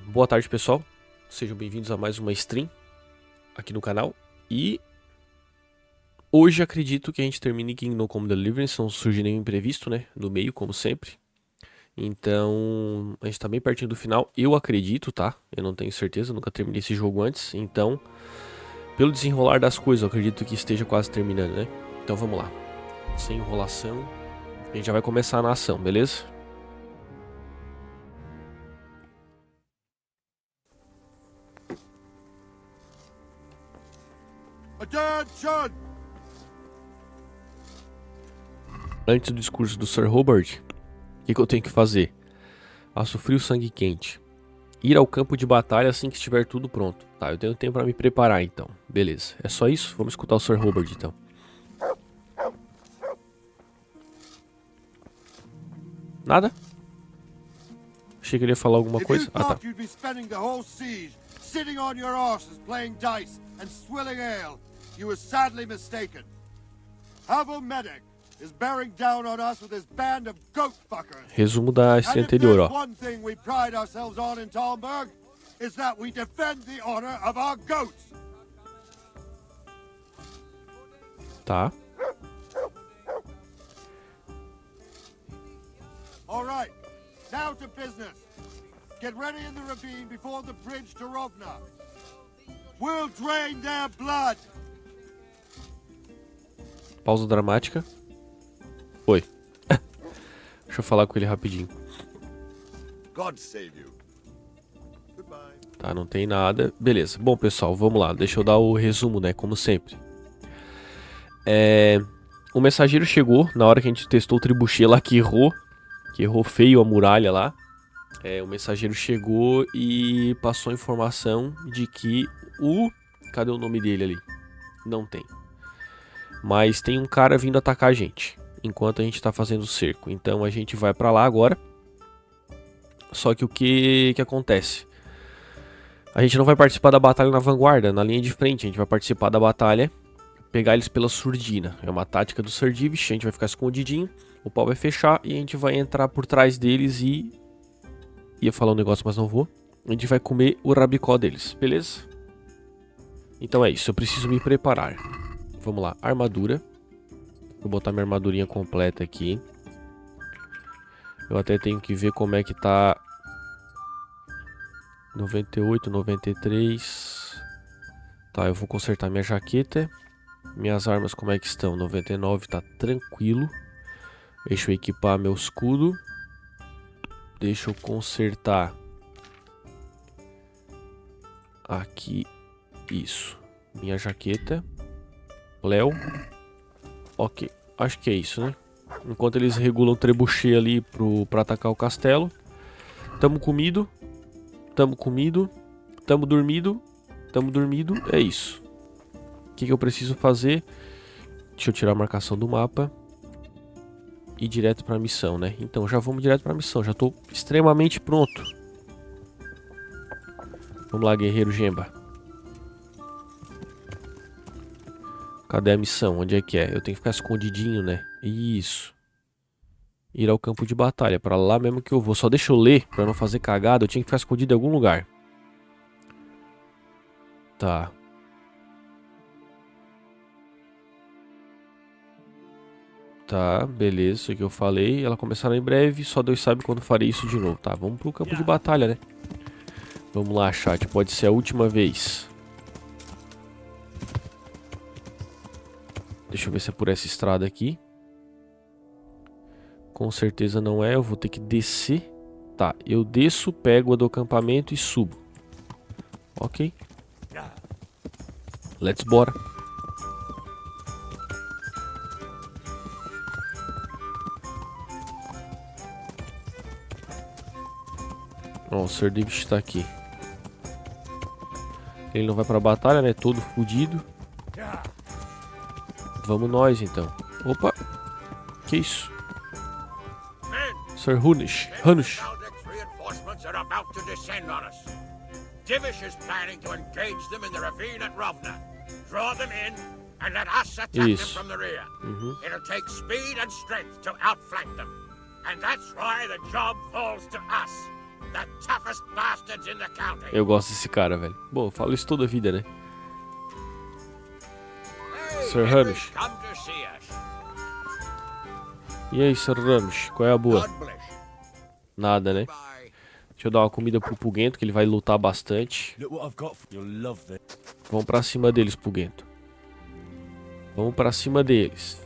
Boa tarde, pessoal. Sejam bem-vindos a mais uma stream aqui no canal. E hoje acredito que a gente termine Kingdom como Deliverance, não surge nenhum imprevisto, né? No meio, como sempre. Então, a gente tá bem pertinho do final. Eu acredito, tá? Eu não tenho certeza, nunca terminei esse jogo antes. Então, pelo desenrolar das coisas, eu acredito que esteja quase terminando, né? Então vamos lá. Sem enrolação, a gente já vai começar na ação, beleza? Attention! Antes do discurso do Sir Robert, o que eu tenho que fazer? Aço frio, sangue quente. Ir ao campo de batalha assim que estiver tudo pronto. Tá, eu tenho tempo pra me preparar então. Beleza, é só isso? Vamos escutar o Sir Robert então. Nada? Achei que ele ia falar alguma coisa. Ah, tá. You'd be spending the whole siege sitting on your arses playing dice and swilling ale, you were sadly mistaken. Havel Medic is bearing down on us with his band of goat fuckers. Resumo da stream anterior, ó. One thing we pride ourselves on in Talmberg is that we defend the honor of our goats. Tá. All right, now to business. Get ready in the ravine before the bridge to Rovna. We'll drain their blood. Pausa dramática. Oi. Deixa eu falar com ele rapidinho. God save you. Goodbye. Tá, não tem nada. Beleza. Bom, pessoal, vamos lá. Deixa eu dar o resumo, né? Como sempre. O mensageiro chegou na hora que a gente testou o trebuchet lá que errou feio a muralha lá. O mensageiro chegou e passou a informação de que cadê o nome dele ali? Não tem. Mas tem um cara vindo atacar a gente enquanto a gente tá fazendo o cerco. Então a gente vai pra lá agora. Só que o que acontece? A gente não vai participar da batalha na vanguarda, na linha de frente. A gente vai participar da batalha, pegar eles pela surdina. É uma tática do Sir Divish. A gente vai ficar escondidinho, o pau vai fechar e a gente vai entrar por trás deles e... Ia falar um negócio, mas não vou. A gente vai comer o rabicó deles, beleza? Então é isso, eu preciso me preparar. Vamos lá, armadura. Vou botar minha armadurinha completa aqui. Eu até tenho que ver como é que tá. 98, 93. Tá, eu vou consertar minha jaqueta. Minhas armas como é que estão? 99, tá tranquilo. Deixa eu equipar meu escudo. Deixa eu consertar aqui, isso, minha jaqueta, Léo, ok, acho que é isso, né? Enquanto eles regulam o trebuchet ali pra atacar o castelo, tamo comido, tamo dormido, é isso. O que eu preciso fazer? Deixa eu tirar a marcação do mapa. E direto pra missão, né? Então já vamos direto pra missão. Já tô extremamente pronto. Vamos lá, guerreiro Gemba. Cadê a missão? Onde é que é? Eu tenho que ficar escondidinho, né? Isso. Ir ao campo de batalha. Pra lá mesmo que eu vou. Só deixa eu ler pra não fazer cagada. Eu tinha que ficar escondido em algum lugar. Tá. Tá, beleza, isso que eu falei. Ela começará em breve, só Deus sabe quando farei isso de novo. Tá, vamos pro campo de batalha, né? Vamos lá, chat, pode ser a última vez. Deixa eu ver se é por essa estrada aqui. Com certeza não é, eu vou ter que descer. Tá, eu desço, pego a do acampamento e subo. Ok. Let's bora. Ó, o Sir David tá aqui. Ele não vai pra batalha, né? Todo fudido. Vamos nós, então. Opa. Que isso? Sir Hunush. Divish is planning to engage them in the ravine at Rovna. Draw them in and let us attack them from the rear. It'll take speed and strength to outflank them. And that's why the job falls to us. The toughest bastards in the county. Eu gosto desse cara, velho. Bom, eu falo isso toda a vida, né? Sir Hamish. Come to see us. E aí, Sir Hamish? Qual é a boa? God bless. Nada, né? Bye. Deixa eu dar uma comida pro Puguento, que ele vai lutar bastante. Look what I've got for you. You'll love this. Vamos pra cima deles, Puguento. Vamos pra cima deles.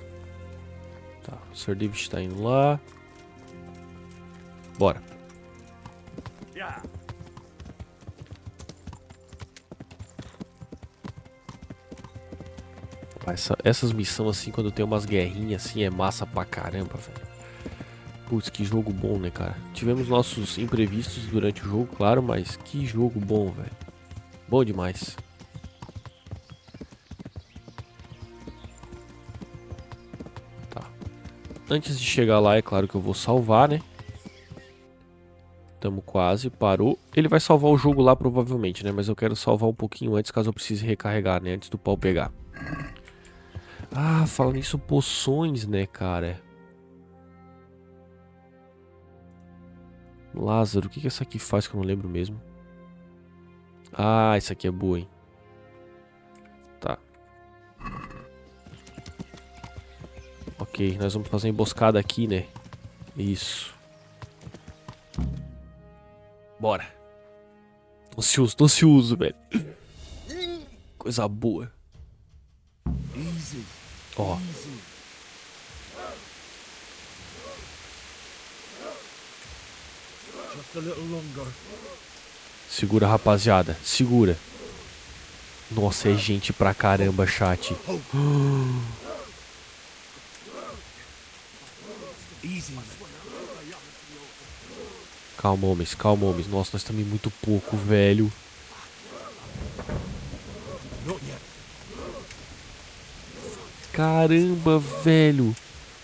Tá, o Sir David tá indo lá. Bora. Yeah. Essas missões assim, quando tem umas guerrinhas assim, é massa pra caramba, velho. Putz, que jogo bom, né, cara? Tivemos nossos imprevistos durante o jogo, claro, mas que jogo bom, velho. Bom demais. Tá. Antes de chegar lá, é claro que eu vou salvar, né? Tamo quase, parou. Ele vai salvar o jogo lá provavelmente, né? Mas eu quero salvar um pouquinho antes, caso eu precise recarregar, né? Antes do pau pegar. Ah, falando nisso, poções, né, cara? Lázaro, o que essa aqui faz que eu não lembro mesmo? Ah, essa aqui é boa, hein? Tá. Ok, nós vamos fazer uma emboscada aqui, né? Isso. Bora. Tô ansioso, velho. Coisa boa. Easy. Ó. Easy. Just a little longer. Segura, rapaziada. Segura. Nossa, é gente pra caramba, chat. Easy. Calma, homens, calma, homens. Nossa, nós estamos em muito pouco, velho. Not yet. Caramba, velho.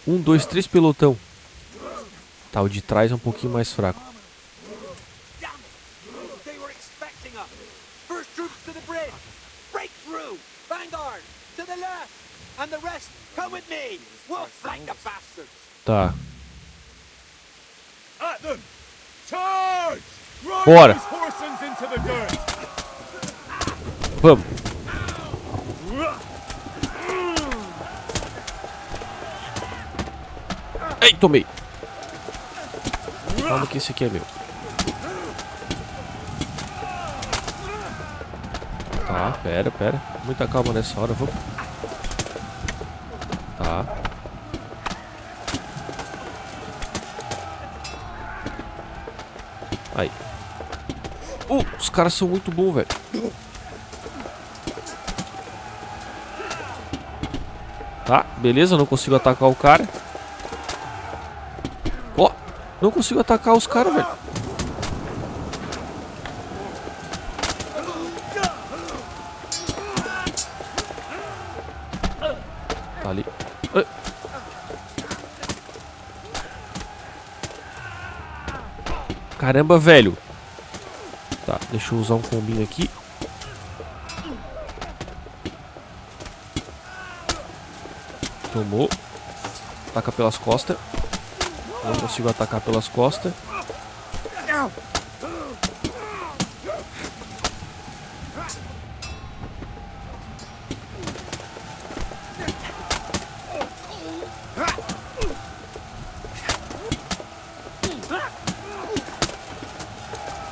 1, 2, 3 pelotão. Tá, o de trás é um pouquinho mais fraco. Damn it! They were expecting us! First troops to the bridge! Break through! Vanguard! To the left! And the rest, come with me! We'll flank the bastards! Tá. At them! Charge! Run Bora. these horsens into the dirt! Vamos. Ei, tomei. Calma que esse aqui é meu. Tá, pera. Muita calma nessa hora, vamos. Tá. Aí. Os caras são muito bons, velho. Tá, beleza, não consigo atacar o cara. Ó, não consigo atacar os caras, velho. Tá ali. Ai. Caramba, velho. Tá, deixa eu usar um combinho aqui. Tomou. Ataca pelas costas. Não consigo atacar pelas costas.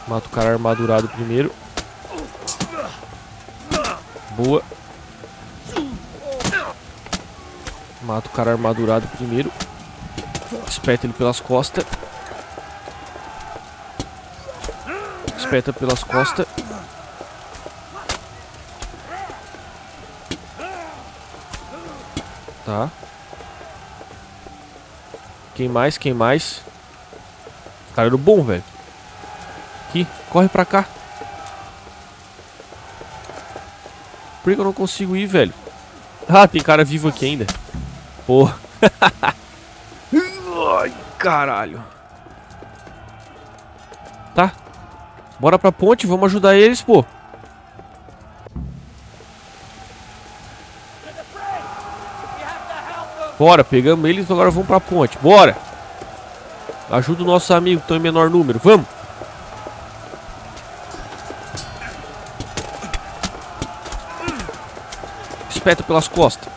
Mata o cara armadurado primeiro. Boa. Mata o cara armadurado primeiro. Espeta ele pelas costas. Espeta pelas costas. Tá. Quem mais? Quem mais? Cara, era bom, velho. Aqui, corre pra cá. Por que eu não consigo ir, velho? Ah, tem cara vivo aqui ainda. Porra. Ai, caralho. Tá. Bora pra ponte, vamos ajudar eles, pô. Bora, pegamos eles, agora vamos pra ponte. Bora. Ajuda o nosso amigo que tá em menor número, vamos. espeta pelas costas.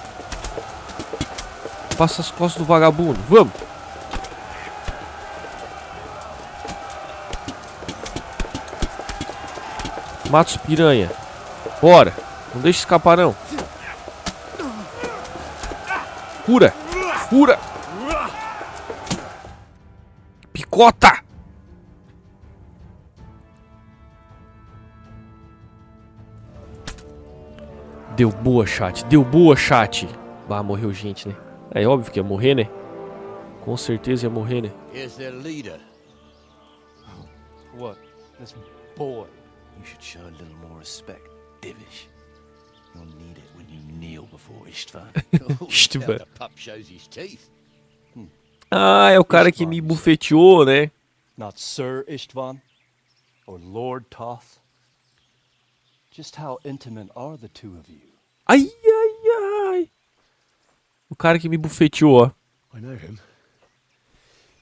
Passa as costas do vagabundo. Vamos. Mata os piranha. Bora. Não deixa escapar, não. Fura. Fura. Picota. Deu boa, chat. Deu boa, chat. Ah, morreu gente, né? É óbvio que ia morrer, né? Com certeza ia morrer, né? Here's their leader. What? This boy. You should show a little more respect, Divish. You'll need it when you kneel before Istvan. Istvan. The pup shows his teeth. Ah, é o cara que me bufeteou, né? Not Sir Istvan or Lord Toth. Just how intimate are the two of you? Ai, ai, ai. O cara que me bufeteou, ó. I know him.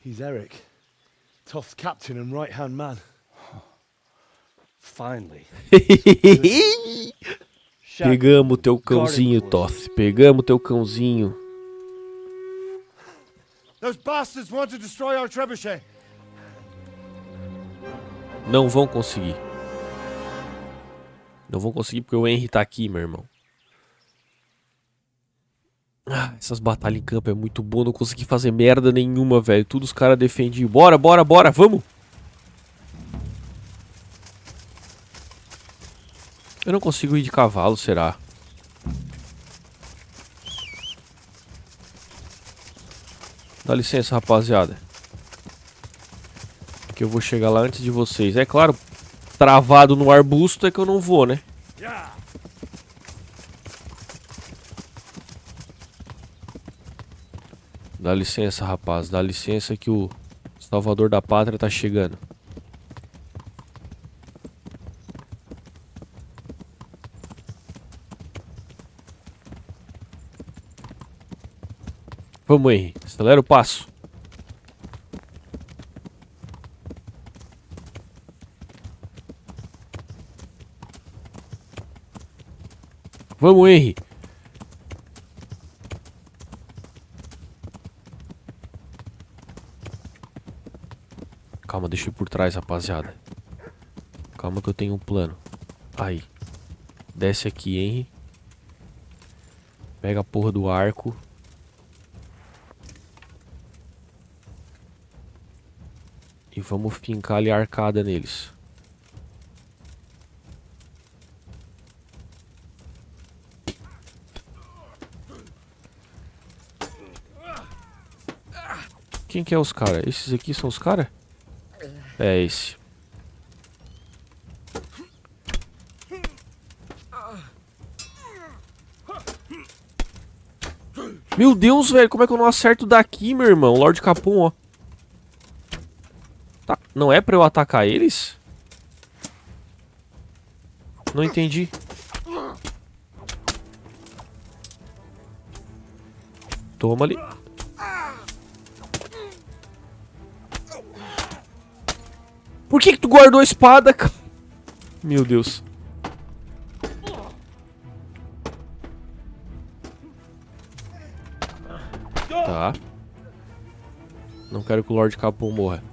He's Eric, Toth's captain and right-hand man. Finally. Pegamos teu cãozinho, Toth. Pegamos teu cãozinho. Those bastards want to destroy our trebuchet. Não vão conseguir. Não vão conseguir porque o Henry tá aqui, meu irmão. Ah, essas batalhas em campo é muito bom. Não consegui fazer merda nenhuma, velho. Tudo os caras defendiam. Bora, bora, bora, vamos! Eu não consigo ir de cavalo, será? Dá licença, rapaziada. Que eu vou chegar lá antes de vocês. É claro, travado no arbusto é que eu não vou, né? Dá licença, rapaz. Dá licença que o Salvador da Pátria tá chegando. Vamos, Henry. Acelera o passo. Vamos, Henry. Calma, deixa eu ir por trás, rapaziada. Calma que eu tenho um plano. Aí. Desce aqui, Henry. Pega a porra do arco. E vamos fincar ali a arcada neles. Quem que é os caras? Esses aqui são os caras? É esse. Meu Deus, velho. Como é que eu não acerto daqui, meu irmão? Lord Capum, ó. Tá, não é pra eu atacar eles? Não entendi. Toma ali. Por que tu guardou a espada, cara? Meu Deus. Tá. Não quero que o Lord Capum morra.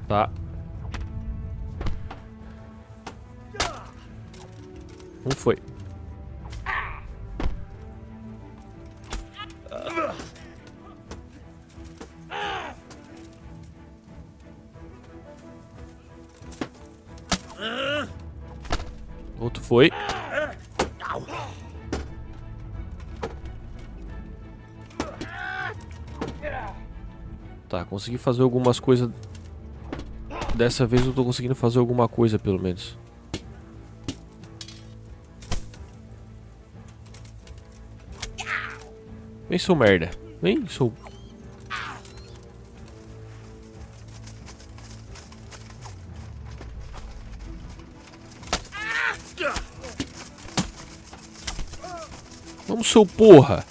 Tá. Um foi. Outro foi. Tá, consegui fazer algumas coisas. Dessa vez eu tô conseguindo fazer alguma coisa, pelo menos. Vem, seu merda. Vem, seu... Vamos, seu porra.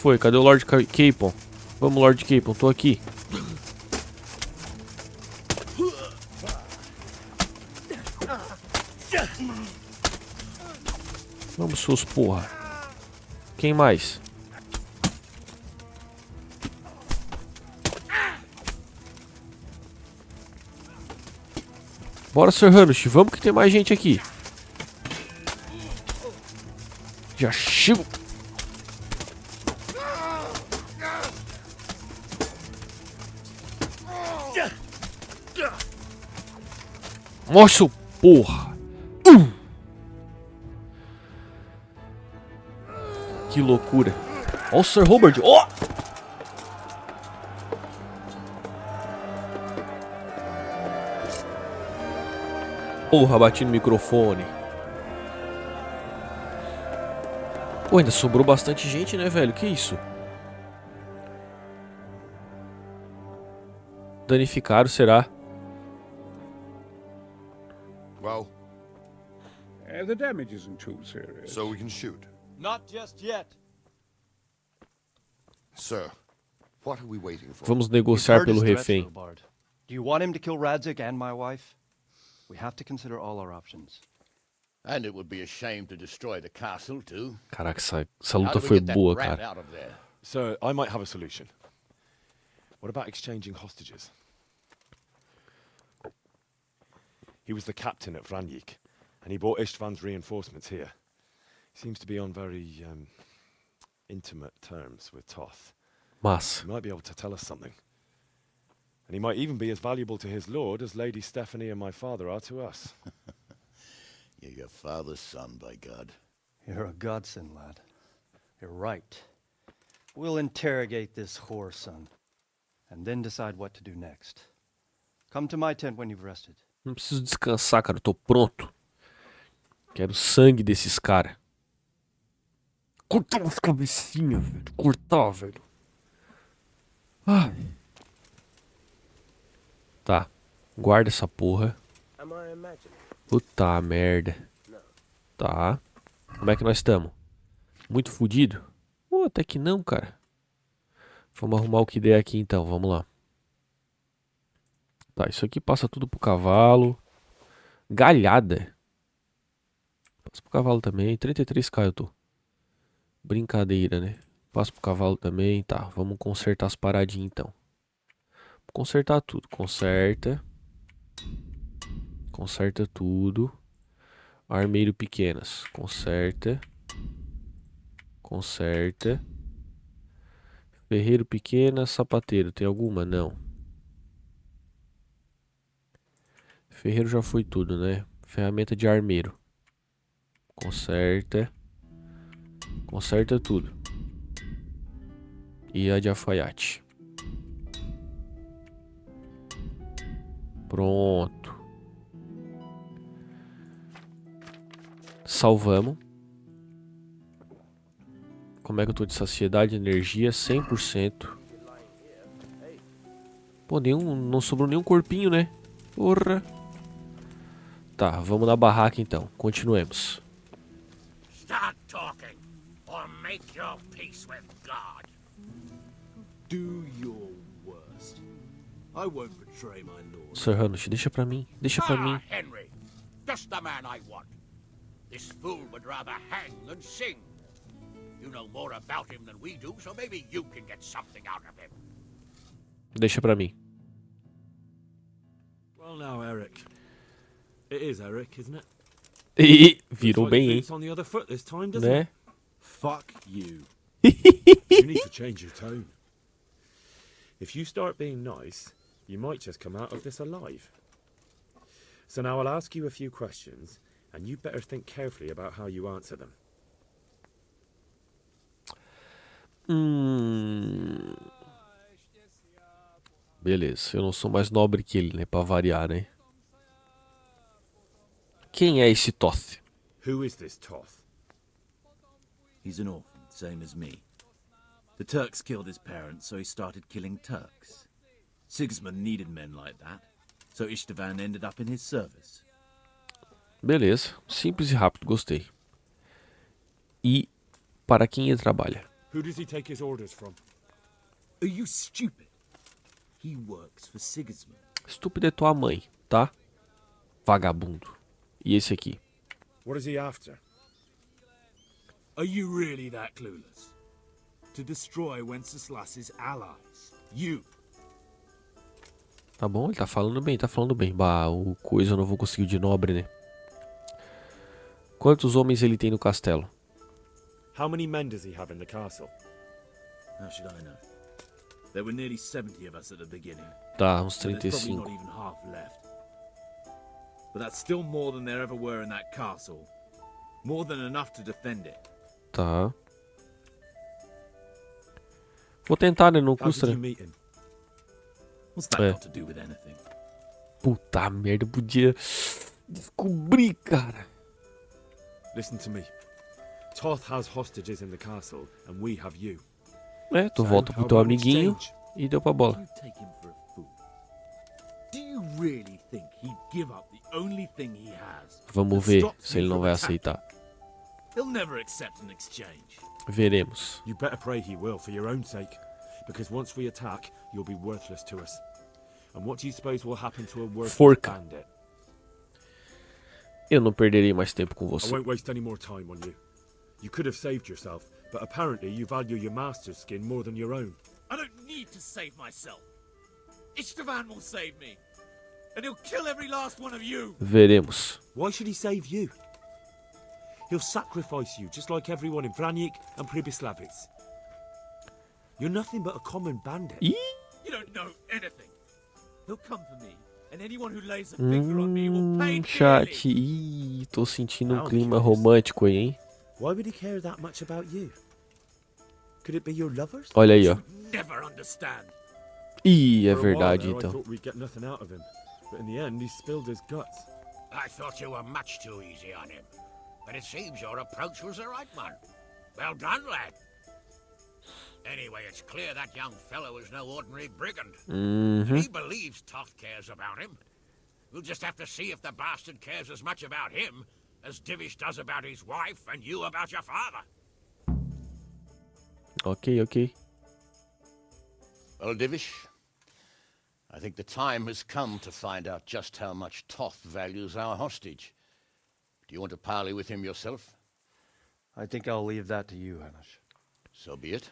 foi? Cadê o Lord Capon? Vamos, Lord Capon, tô aqui. Vamos, seus porra. Quem mais? Bora, Sir Hanush, vamos que tem mais gente aqui. Já chego. Nossa, porra. Que loucura. Ó o Sir Robert. Ó! Porra, bati no microfone. Pô, ainda sobrou bastante gente, né, velho? Que isso? Danificaram, será? Well, The damage isn't too serious. so we can shoot. Not just yet. Sir, what are we waiting for? Vamos You've negociar heard pelo his threats, refém. Lobard. Do you want him to kill Radzik and my wife? We have to consider all our options. And it would be a shame to destroy the castle, too. Caraca, essa How luta do we foi get that boa, rat cara. out of there? So, I might have a solution. What about exchanging hostages? He was the captain at Vranyik, and he brought Istvan's reinforcements here. He seems to be on very, intimate terms with Toth. Massa. He might be able to tell us something. And he might even be as valuable to his lord as Lady Stephanie and my father are to us. You're your father's son, by God. You're a godsend, lad. You're right. We'll interrogate this whore, son, and then decide what to do next. Come to my tent when you've rested. Não preciso descansar, cara. Eu tô pronto. Quero sangue desses caras. Cortar as cabecinhas, velho. Cortar, velho. Ah. Tá. Guarda essa porra. Puta merda. Tá. Como é que nós estamos? Muito fudido? Até que não, cara. Vamos arrumar o que der aqui então. Vamos lá. Tá, isso aqui passa tudo pro cavalo. Galhada. Passa pro cavalo também. 33k eu tô. Brincadeira, né? Passa pro cavalo também. Tá, vamos consertar as paradinhas então. Consertar tudo. Conserta. Conserta tudo. Armeiro pequenas. Conserta. Conserta. Ferreiro pequena. Sapateiro. Tem alguma? Não. Ferreiro já foi tudo, né? Ferramenta de armeiro. Conserta. Conserta tudo. E a de alfaiate. Pronto. Salvamos. Como é que eu tô de saciedade, energia? 100%. Pô, não sobrou nenhum corpinho, né? Porra. Tá, vamos na barraca então. Continuemos. Start talking, or make your peace with God. Do your worst. I won't betray my lord. Sir Hanush, deixa pra mim. Deixa pra mim. Henry, just the man I want. This fool would rather hang than sing. You know more about him than we do, so maybe you can get something out of him. Deixa pra mim. Well now, Eric. It is Eric, isn't it? Ih, virou Looks like bem, the hein? boot's on the other foot this time, doesn't Né? it? Fuck you. You need to change your tone. If you start being nice, you might just come out of this alive. So now I'll ask you a few questions, and you better think carefully about how you answer them. Beleza, eu não sou mais nobre que ele, né? Pra variar, né? Quem é esse Toth? Who is this Toth? He's an orphan, same as me. The Turks killed his parents, so he started killing Turks. Sigismund needed men like that, so Istvan ended up in his service. Beleza, simples e rápido, gostei. E para quem ele trabalha? Who does he take his orders from? Are you stupid? He works for Sigismund. Estúpido é tua mãe, tá? Vagabundo. E esse aqui? What is he after? Are you really that clueless? To destroy Wenceslas's allies. You. Tá bom, ele tá falando bem, tá falando bem. Bah, o coisa eu não vou conseguir de nobre, né? Quantos homens ele tem no castelo? How many men does he have in the castle? How should I know? There were nearly 70 of us at the beginning. Tá, uns So there's probably 35. not even half left. But that's still more than there ever were in that castle. More than enough to defend it. Tá. Vou tentar, né? Não How custa, did you né? meet him? What's that É. got to do with anything? Puta merda, eu podia descobrir, cara. Listen to me. Toth has hostages in the castle, and we have you. É, tu So, volta pro how teu about an amiguinho exchange? e deu pra bola. You take him for a fool. Do you really think he'd give up the only thing he has? Vamos that ver stops se ele you não from vai attacking? aceitar. He'll never accept an exchange. Veremos. You better pray he will, for your own sake. Because once we attack, you'll be worthless to us. And what do you suppose will happen to a worthless Forca. bandit? Eu não perderei mais tempo com I você. won't waste any more time on you. You could have saved yourself, but apparently you value your master's skin more than your own. I don't need to save myself. Istvan will save me. And he'll kill every last one of you. Veremos. Why should he save you? He'll sacrifice you, just like everyone in Vranjik and Pribyslavitz. You're nothing but a common bandit. Ih, You don't know anything. He'll come for me. And anyone who lays a finger on me will pay chat. dearly. Ih, tô sentindo um clima romântico aí, hein? Why would he care that much about you? Could it be your lovers? Olha aí, ó. Never understand. Ih, é For a while verdade, there, I então. thought we'd get nothing out of him, but in the end, he spilled his guts. I thought you were much too easy on him. But it seems your approach was the right one. Well done, lad. Anyway, it's clear that young fellow is no ordinary brigand. And he believes Toth cares about him. We'll just have to see if the bastard cares as much about him as Divish does about his wife and you about your father. Ok, ok. Well, Divish, I think the time has come to find out just how much Toth values our hostage. Do you want to parley with him yourself? I think I'll leave that to you, Hanush. So be it.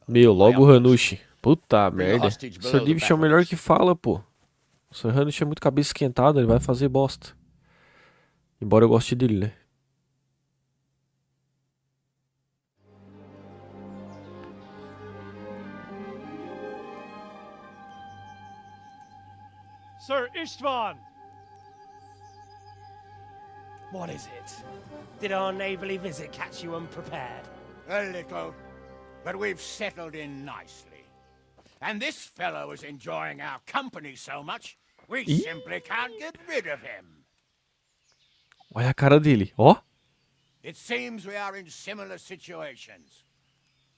Meu, logo o Hanush. Puta Bring the merda. hostage O below Sir the Divish é o melhor battlements. que fala, pô. O Sir Hanush é muito cabeça esquentada, ele vai fazer bosta. Embora eu goste dele, né? Sir Istvan! What is it? Did our neighbourly visit catch you unprepared? A little, but we've settled in nicely. And this fellow is enjoying our company so much, we simply can't get rid of him. Olha a cara dele, ó. It seems we are in similar situations.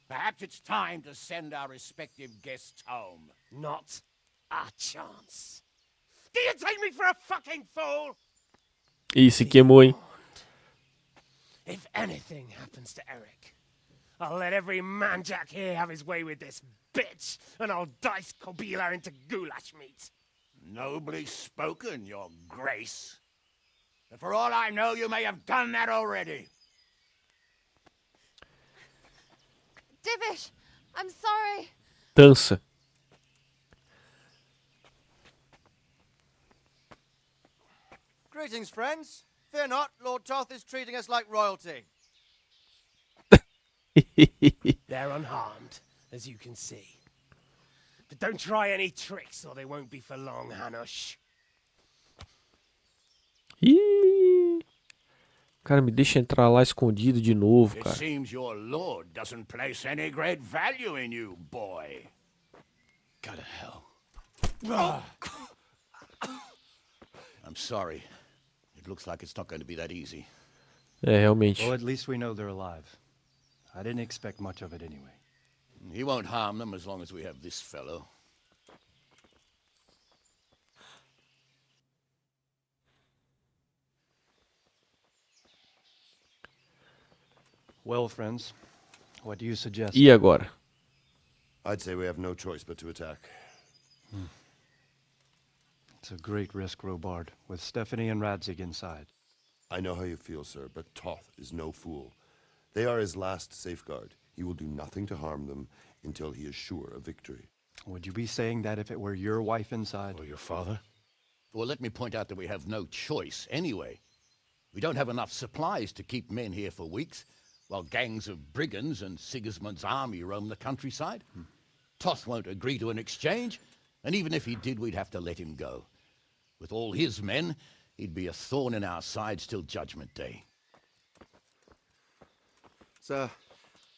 Perhaps it's time to send our respective guests home. Not a chance. Do you take me for a fucking fool? Ih, se queimou, hein? If anything happens to Eric, I'll let every manjack here have his way with this bitch, and I'll dice Kobila into goulash meat. Nobly spoken, your grace. But for all I know, you may have done that already. Divish, I'm sorry. Dança. Greetings, friends. Fear not, Lord Toth is treating us like royalty. They're unharmed, as you can see. But don't try any tricks, or they won't be for long, Hanush. Ih. Cara, me deixa entrar lá escondido de novo, It cara. seems your lord doesn't place any great value in you, boy. Go to hell. I'm sorry. It looks like it's not going to be that easy. É, realmente. Well, at least we know they're alive. I didn't expect much of it anyway. He won't harm them as long as we have this fellow. Well, friends, What do you suggest? E agora? I'd say we have no choice but to attack. It's a great risk, Robard, with Stephanie and Radzig inside. I know how you feel, sir, but Toth is no fool. They are his last safeguard. He will do nothing to harm them until he is sure of victory. Would you be saying that if it were your wife inside? Or your father? Well, let me point out that we have no choice anyway. We don't have enough supplies to keep men here for weeks, while gangs of brigands and Sigismund's army roam the countryside. Toth won't agree to an exchange, and even if he did, we'd have to let him go. With all his men, he'd be a thorn in our sides till Judgment Day. Sir,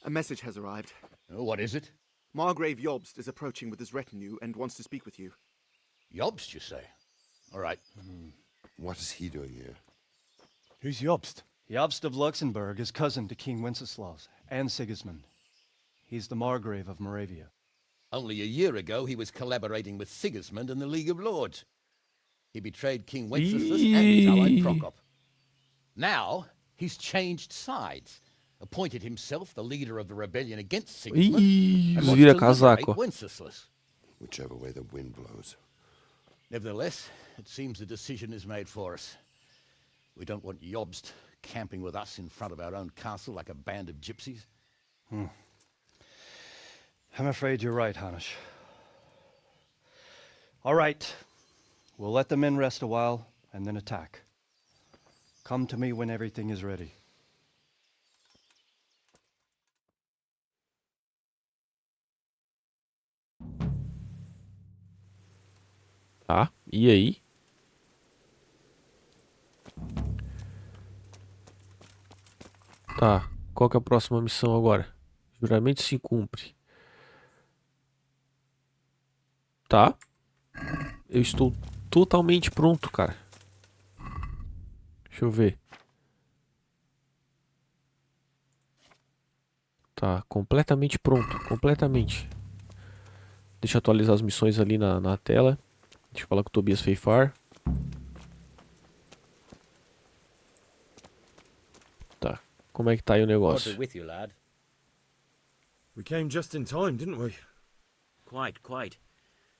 a message has arrived. Oh, what is it? Margrave Jobst is approaching with his retinue and wants to speak with you. Jobst, you say? All right. What is he doing here? Who's Jobst? Jobst of Luxembourg is cousin to King Wenceslaus and Sigismund. He's the Margrave of Moravia. Only a year ago, he was collaborating with Sigismund and the League of Lords. He betrayed King Wenceslas and his ally Prokop. Now, he's changed sides, appointed himself the leader of the rebellion against Sigismund, and wants to liberate Wenceslas. Whichever way the wind blows. Nevertheless, it seems the decision is made for us. We don't want Jobst camping with us in front of our own castle like a band of gypsies. I'm afraid you're right, Hanish. All right. We'll let the men rest a while and then attack. Come to me when everything is ready. Tá, e aí? Tá, qual que é a próxima missão agora? Juramento se cumpre. Tá. Eu estou totalmente pronto, cara. Deixa eu ver. Tá, completamente pronto, completamente. Deixa eu atualizar as missões ali na tela. Deixa eu falar com o Tobias Feifar. Tá, como é que tá aí o negócio? with you, lad. We came just in time, didn't we? Quite.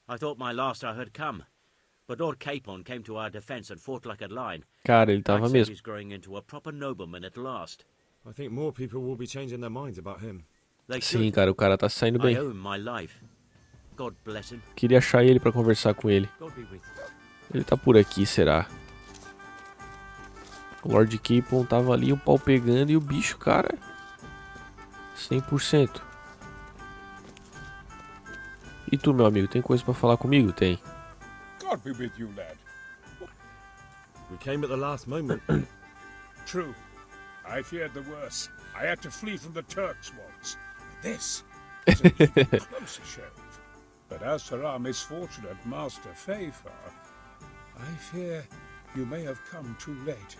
I thought my last hour had come, but Lord Capon came to our defense and fought like a lion. Cara, ele tava mesmo. He's growing into a proper nobleman at last. I think more people will be changing their minds about him. Sim, cara, o cara tá saindo bem. I owe him my life. God bless him. Queria achar ele pra conversar com ele. God be with you. Ele tá por aqui, será? O Lord Capon tava ali, o pau pegando e o bicho, cara, 100%. E tu, meu amigo, tem coisa pra falar comigo? Tem. God be with you, lad. We came at the last moment. True. I feared the worst. I had to flee from the Turks once. This is an even closer shave. But as for our misfortunate Master Feifar, I fear you may have come too late.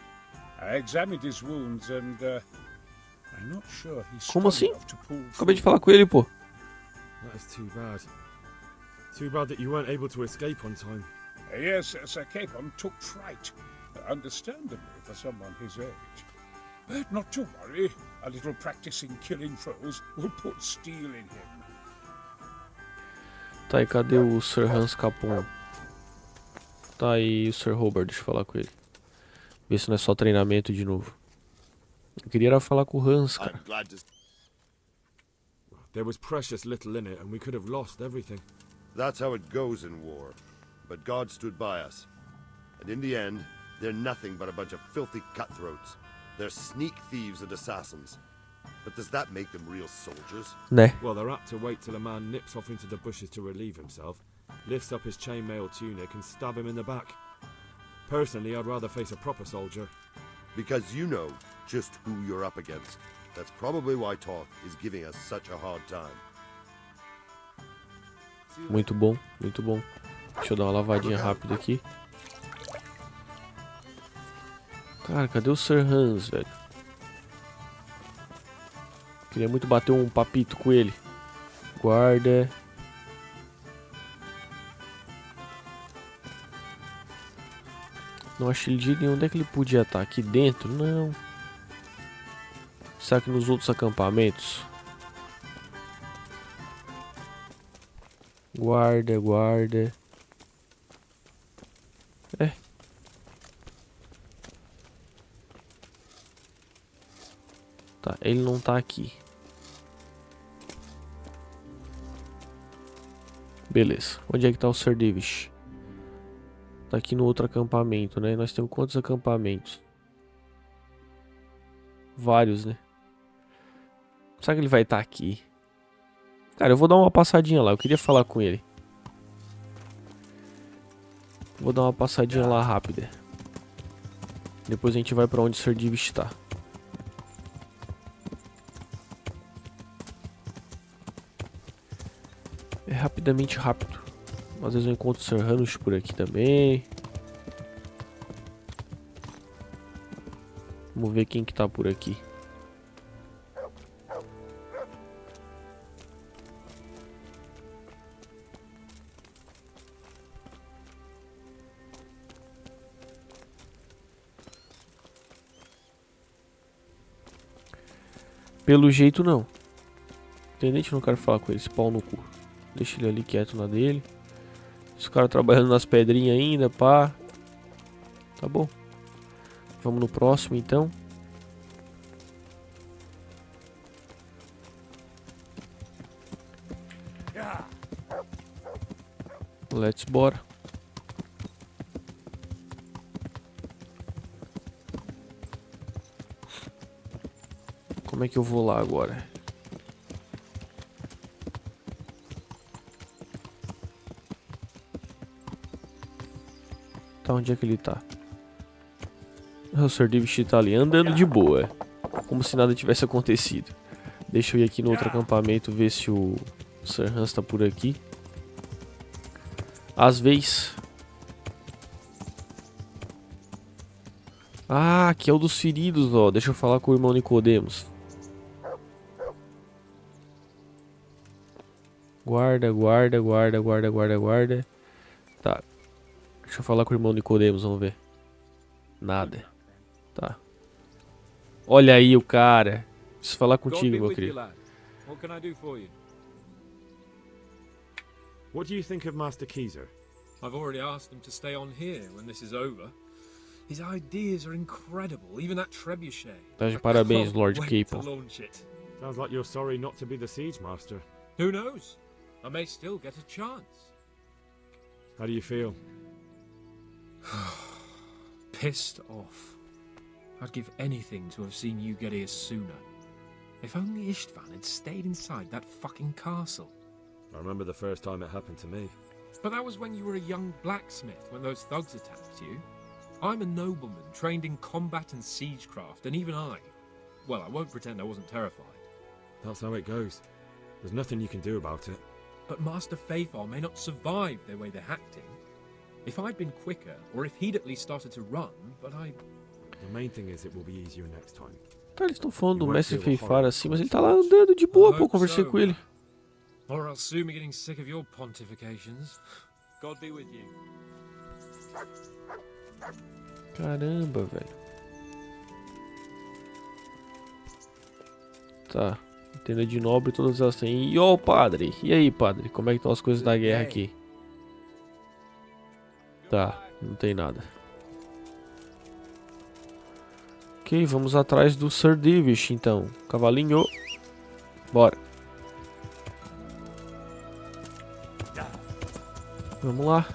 I examined his wounds and I'm not sure he's Como strong assim? enough to pull Acabei de falar com ele, pô. That is too bad. Too bad that you weren't able to escape on time. Yes, Sir Capon took fright, understandably for someone his age. But not to worry, a little practice in killing foes will put steel in him. Tá, e cadê o Sir Hans Capon? Tá aí o Sir Robert, deixa eu falar com ele. Ver se não é só treinamento de novo. Eu queria era falar com o Hans, cara. There was precious little in it, and we could have lost everything. That's how it goes in war. But God stood by us. And in the end, they're nothing but a bunch of filthy cutthroats. They're sneak thieves and assassins. But does that make them real soldiers? Né? Well, they're apt to wait till a man nips off into the bushes to relieve himself, lifts up his chainmail tunic and stab him in the back. Personally, I'd rather face a proper soldier. Because you know just who you're up against. That's probably why Toth is giving us such a hard time. Muito bom, muito bom. Deixa eu dar uma lavadinha rápida aqui. Cara, cadê o Sir Hans, velho? Queria muito bater um papito com ele. Guarda. Não achei ele de jeito nenhum. Onde é que ele podia estar? Aqui dentro? Não. Será que nos outros acampamentos? Guarda, guarda. É. Tá, ele não tá aqui. Beleza. Onde é que tá o Sir Davis? Tá aqui no outro acampamento, né? Nós temos quantos acampamentos? Vários, né? Será que ele vai estar aqui? Cara, eu vou dar uma passadinha lá. Eu queria falar com ele. Vou dar uma passadinha lá rápida. Depois a gente vai pra onde o Sir Davis está. É rapidamente rápido. Às vezes eu encontro o Sir Hanush por aqui também. Vamos ver quem que tá por aqui. Pelo jeito não. Intendente, não quero falar com ele, esse pau no cu. Deixa ele ali quieto na dele. Esse cara trabalhando nas pedrinhas ainda, pá. Tá bom. Vamos no próximo então. Let's bora. Como é que eu vou lá agora? Tá, onde é que ele tá? O Sr. Davis tá ali andando de boa. Como se nada tivesse acontecido. Deixa eu ir aqui no outro acampamento ver se o Sir Hans tá por aqui. Às vezes. Ah, aqui é o dos feridos, ó. Deixa eu falar com o irmão Nicodemos. Guarda, guarda, guarda, guarda, guarda, guarda. Tá. Deixa eu falar com o irmão Nicodemos, vamos ver. Nada. Tá. Olha aí o cara. Preciso falar contigo, meu querido. What can I do for you? What do you think of Master Keezer? I've already asked him to stay on here when this is over. His ideas are incredible, even that trebuchet. Tá de parabéns, Lord Capon. Sounds like you're sorry not to be the siege master. Who knows? I may still get a chance. How do you feel? Pissed off. I'd give anything to have seen you get here sooner. If only Istvan had stayed inside that fucking castle. I remember the first time it happened to me. But that was when you were a young blacksmith, when those thugs attacked you. I'm a nobleman, trained in combat and siegecraft, and even I won't pretend I wasn't terrified. That's how it goes. There's nothing you can do about it. But Master Fafar may not survive the way they hacked him. If I'd been quicker, or if he'd at least started to run, but I... The main thing is it will be easier next time. Tá, eles estão falando do Mestre Feifar assim, mas ele tá lá andando de boa, pô, conversei com ele. Or I'll soon be getting sick of your pontifications. God be with you. Caramba, velho. Tá. Tenda de nobre, todas elas têm. E ó, padre. E aí, padre? Como é que estão as coisas da guerra aqui? Tá, não tem nada. Ok, vamos atrás do Sir Davis, então. Cavalinho. Bora. Vamos lá.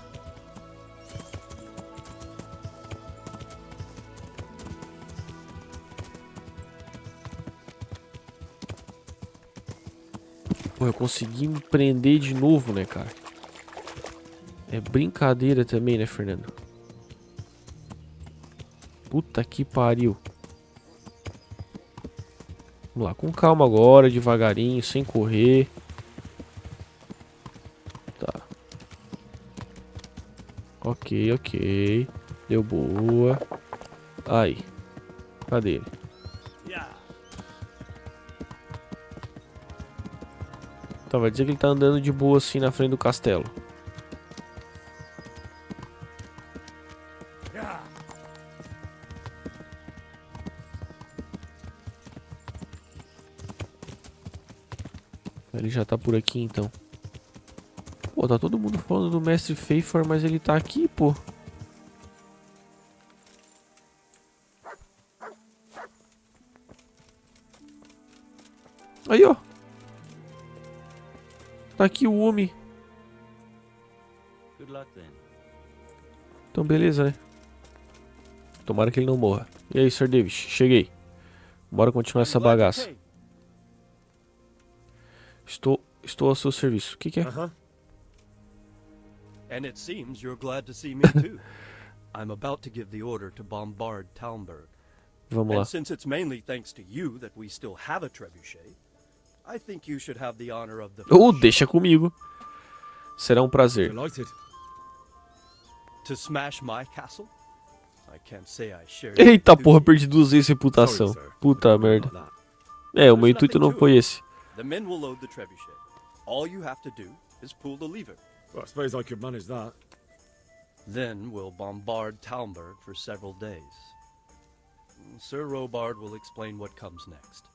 Pô, eu consegui me prender de novo, né, cara? É brincadeira também, né, Fernando? Puta que pariu. Vamos lá, com calma agora, devagarinho, sem correr. Tá. Ok, ok. Deu boa. Aí. Cadê ele? Tá, vai dizer que ele tá andando de boa assim na frente do castelo. Ele já tá por aqui então. Pô, tá todo mundo falando do Mestre Feifor, mas ele tá aqui, pô. Aí, ó. Tá aqui o homem. Good luck then. Então, beleza, né? Tomara que ele não morra. E aí, Sr. Davis? Cheguei. Bora continuar essa bagaça. Estou ao seu serviço. O que é? And it seems you're glad to see me too. I'm about to give the order to bombard Talmberg. Vamos lá. And since it's mainly thanks to you that we still have a trebuchet, I think you should have the honor of the Deixa comigo. Será um prazer. To smash my castle? I can't say I share. Eita porra, perdi 2 vezes reputação. Puta merda. É, o meu intuito não foi esse. The men will load the trebuchet. All you have to do is pull the lever. Well, I suppose I could manage that. Then we'll bombard Talmberg for several days. Sir Robard will explain what comes next.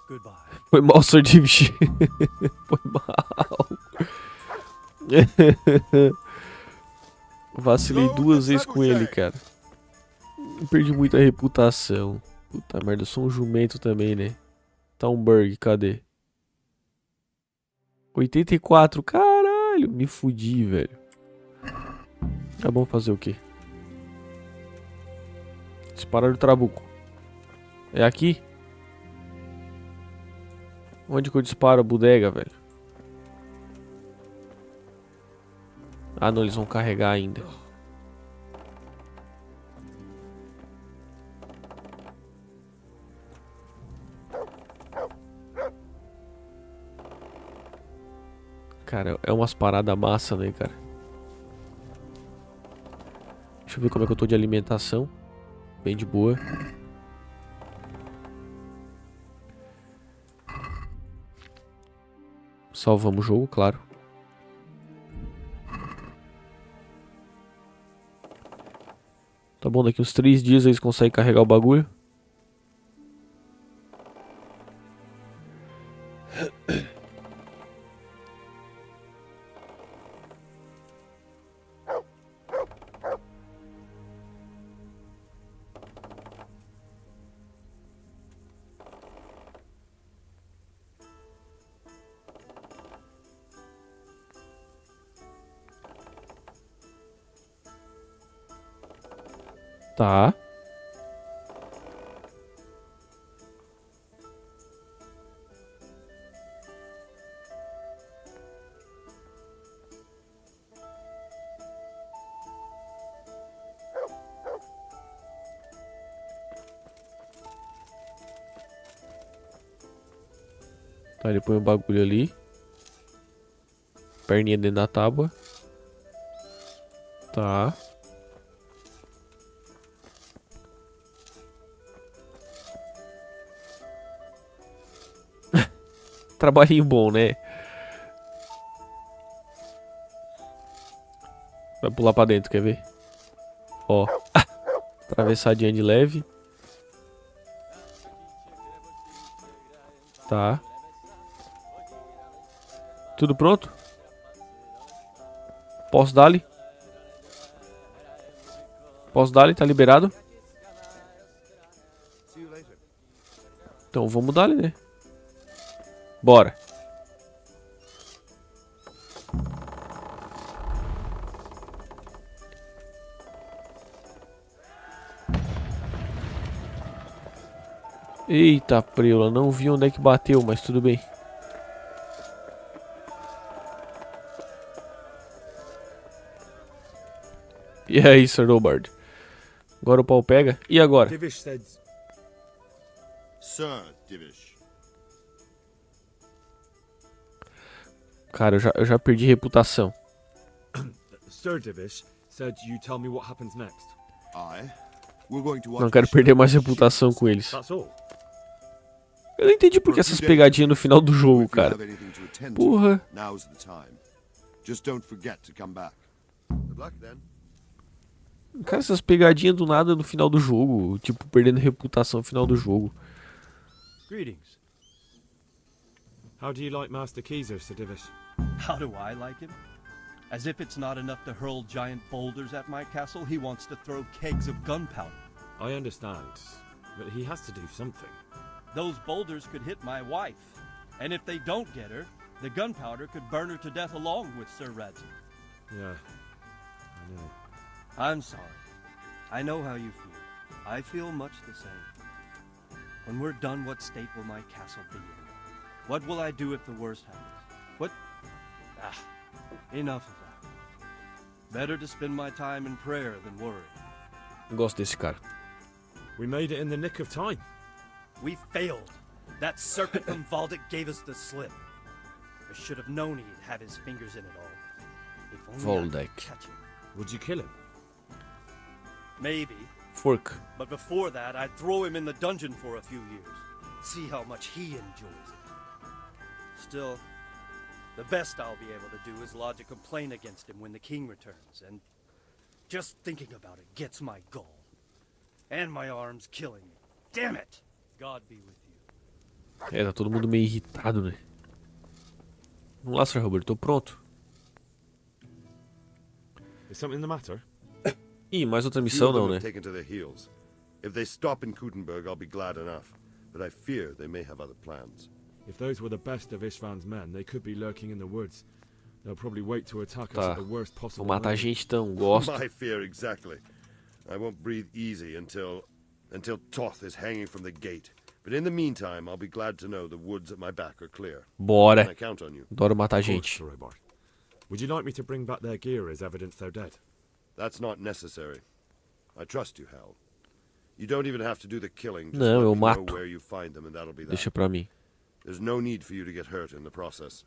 Goodbye. Foi mal, Sr. Davis. Foi mal. Vacilei 2 vezes com ele, cara. Perdi muita reputação. Puta merda, eu sou um jumento também, né? Talmberg, cadê? 84, caralho, me fudi, velho. Tá bom, fazer o quê? Disparar o trabuco. É aqui? Onde que eu disparo a bodega, velho? Ah, não, eles vão carregar ainda. Cara, é umas paradas massa, né, cara? Deixa eu ver como é que eu tô de alimentação. Bem de boa. Salvamos o jogo, claro. Tá bom, daqui uns 3 dias eles conseguem carregar o bagulho. Tá. Tá, ele põe o bagulho ali. Perninha dentro da tábua. Tá. Trabalhinho bom, né? Vai pular pra dentro, quer ver? Ó. Atravessadinha de leve. Tá. Tudo pronto? Posso dar-lhe? Posso dar-lhe? Tá liberado? Então vamos dar-lhe, né? Bora. Eita, preula, não vi onde é que bateu, mas tudo bem. E aí, Sr. Robard? Agora o pau pega. E agora? Divish said... Sir Divish. Cara, eu já perdi reputação. Sir Divish said you tell me what happens next. Não quero perder mais reputação com eles. Eu não entendi por que essas pegadinhas no final do jogo, cara. Porra. Cara, essas pegadinhas do nada no final do jogo. Tipo, perdendo reputação no final do jogo. Greetings. How do you like Master Keezer, Sir Divish? How do I like him? As if it's not enough to hurl giant boulders at my castle, he wants to throw kegs of gunpowder. I understand, but he has to do something. Those boulders could hit my wife. And if they don't get her, the gunpowder could burn her to death along with Sir Radzig. Yeah, I know. I'm sorry. I know how you feel. I feel much the same. When we're done, what state will my castle be in? What will I do if the worst happens? What? Enough of that. Better to spend my time in prayer than worry. Gosto desse cara. We made it in the nick of time. We failed. That serpent from Valdic gave us the slip. I should have known he'd have his fingers in it all. If only I could catch him. Would you kill him? Maybe. Fork. But before that, I'd throw him in the dungeon for a few years. See how much he enjoys it. Still, the best I'll be able to do is lodge a complaint against him when the king returns, and just thinking about it gets my gall. And my arm's killing me. Damn it! God be with you. Tá todo mundo meio irritado, né? Vamos lá, Sr. Robert, tô pronto. Is something the matter? Ih, mais outra missão não, né? Taken to their heels. If they stop in Kutenberg, I'll be glad enough. But I fear they may have other plans. If those were the best of Istvan's men, they could be lurking in the woods. They'll probably wait to attack us at the worst possible Vou matar a moment. gente então, gosto. My fear exactly. I won't breathe easy until Toth is hanging from the gate. But in the meantime, I'll be glad to know the woods at my back are clear. Bora. Can I count on you? Adoro matar Of course, gente. Sir Robert. Would you like me to bring back their gear as evidence they're dead? That's not necessary. I trust you, Hal. You don't even have to do the killing. Just Não, let eu me know mato. where you find them and that'll be that. Deixa pra mim. There's no need for you to get hurt in the process.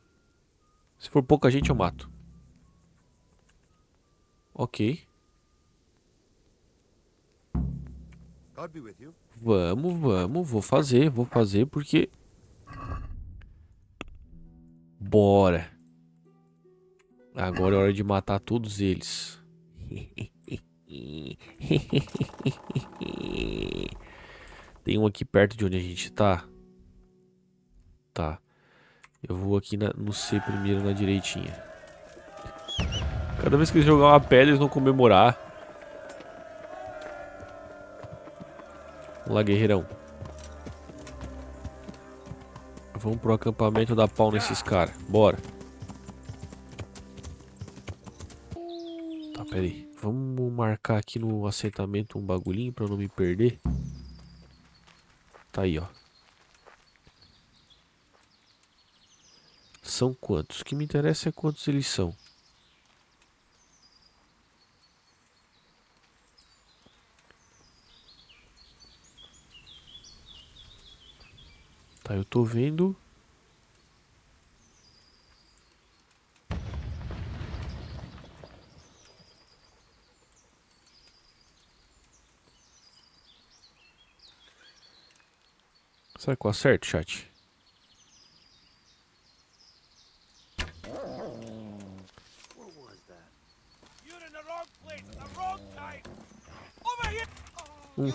Se for pouca gente, eu mato. Ok. God be with you. Vamos, vou fazer porque... Bora. Agora é hora de matar todos eles. Tem um aqui perto de onde a gente tá. Tá. Eu vou aqui no C primeiro, na direitinha. Cada vez que eles jogar uma pedra, eles vão comemorar. Vamos lá, guerreirão. Vamos pro acampamento dar pau nesses caras. Bora. Tá, pera aí. Vamos marcar aqui no assentamento um bagulhinho pra eu não me perder. Tá aí, ó. São quantos? O que me interessa é quantos eles são. Tá, eu tô vendo. Será que eu acerto, chat?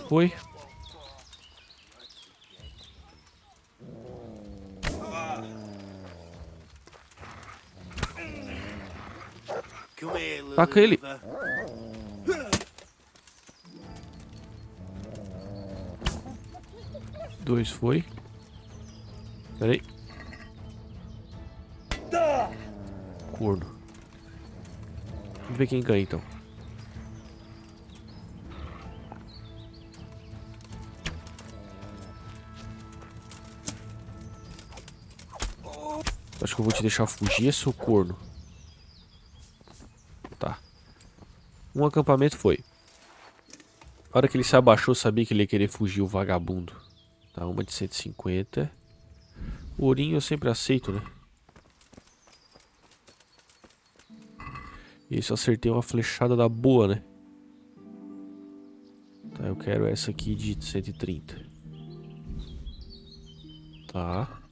Foi. Taca ele. Dois foi. Pera aí. Corno. Vamos ver quem ganha então. Acho que eu vou te deixar fugir, seu corno. Tá. Um acampamento foi. A hora que ele se abaixou, eu sabia que ele ia querer fugir, o vagabundo. Tá, uma de 150. O ourinho eu sempre aceito, né? Isso, eu acertei uma flechada da boa, né? Tá, eu quero essa aqui de 130. Tá.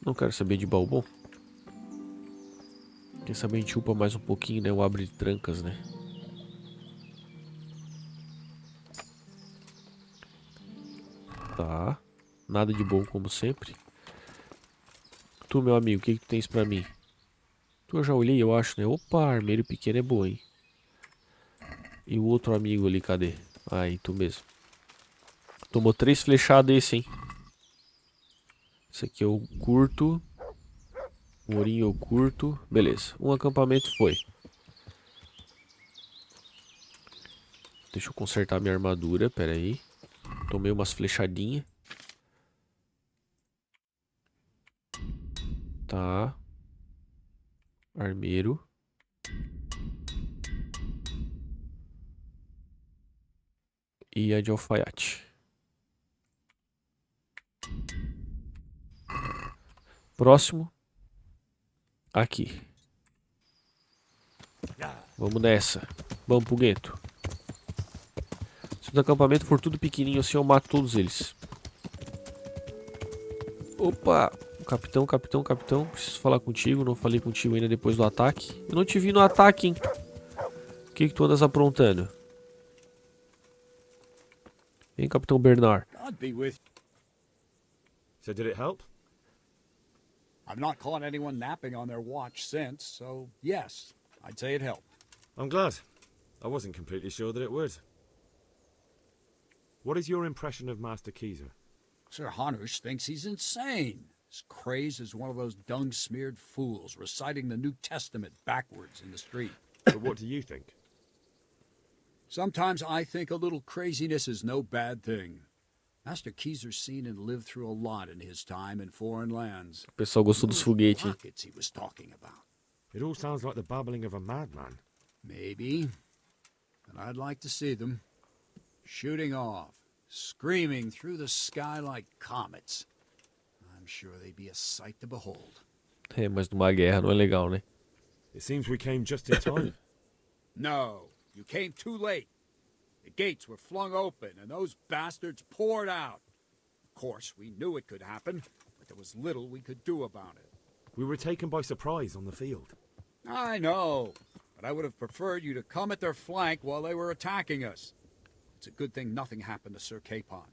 Não quero saber de baú bom. Quem sabe a gente upa mais um pouquinho, né? O abre trancas, né? Tá. Nada de bom como sempre. Tu, meu amigo, o que tu tens pra mim? Tu eu já olhei, eu acho, né? Opa, armeiro pequeno é bom, hein? E o outro amigo ali, cadê? Aí, tu mesmo. Tomou 3 flechadas esse, hein? Esse aqui eu curto. O ourinho eu curto. Beleza, um acampamento foi. Deixa eu consertar minha armadura, pera aí. Tomei umas flechadinhas. Tá. Armeiro. E a de alfaiate. Próximo. Aqui. Vamos nessa. Vamos pro gueto. Se o acampamento for tudo pequenininho assim, eu mato todos eles. Opa! Capitão, capitão, capitão. Preciso falar contigo. Não falei contigo ainda depois do ataque. Eu não te vi no ataque, hein? O que tu andas aprontando? Vem, Capitão Bernard. God be with you. So did it help? I've not caught anyone napping on their watch since, so yes, I'd say it helped. I'm glad. I wasn't completely sure that it would. What is your impression of Master Keezer? Sir Hanush thinks he's insane. As crazed as one of those dung-smeared fools reciting the New Testament backwards in the street. But what do you think? Sometimes I think a little craziness is no bad thing. Master Keezer's seen and lived through a lot in his time in foreign lands. O pessoal gostou dos foguetes, hein? Rockets he was talking about. It all sounds like the babbling of a madman. Maybe. But I'd like to see them. Shooting off. Screaming through the sky like comets. I'm sure they'd be a sight to behold. É, mas numa guerra não é legal, né? It seems we came just in time. No, you came too late. The gates were flung open and those bastards poured out. Of course, we knew it could happen, but there was little we could do about it. We were taken by surprise on the field. I know, but I would have preferred you to come at their flank while they were attacking us. It's a good thing nothing happened to Sir Capon.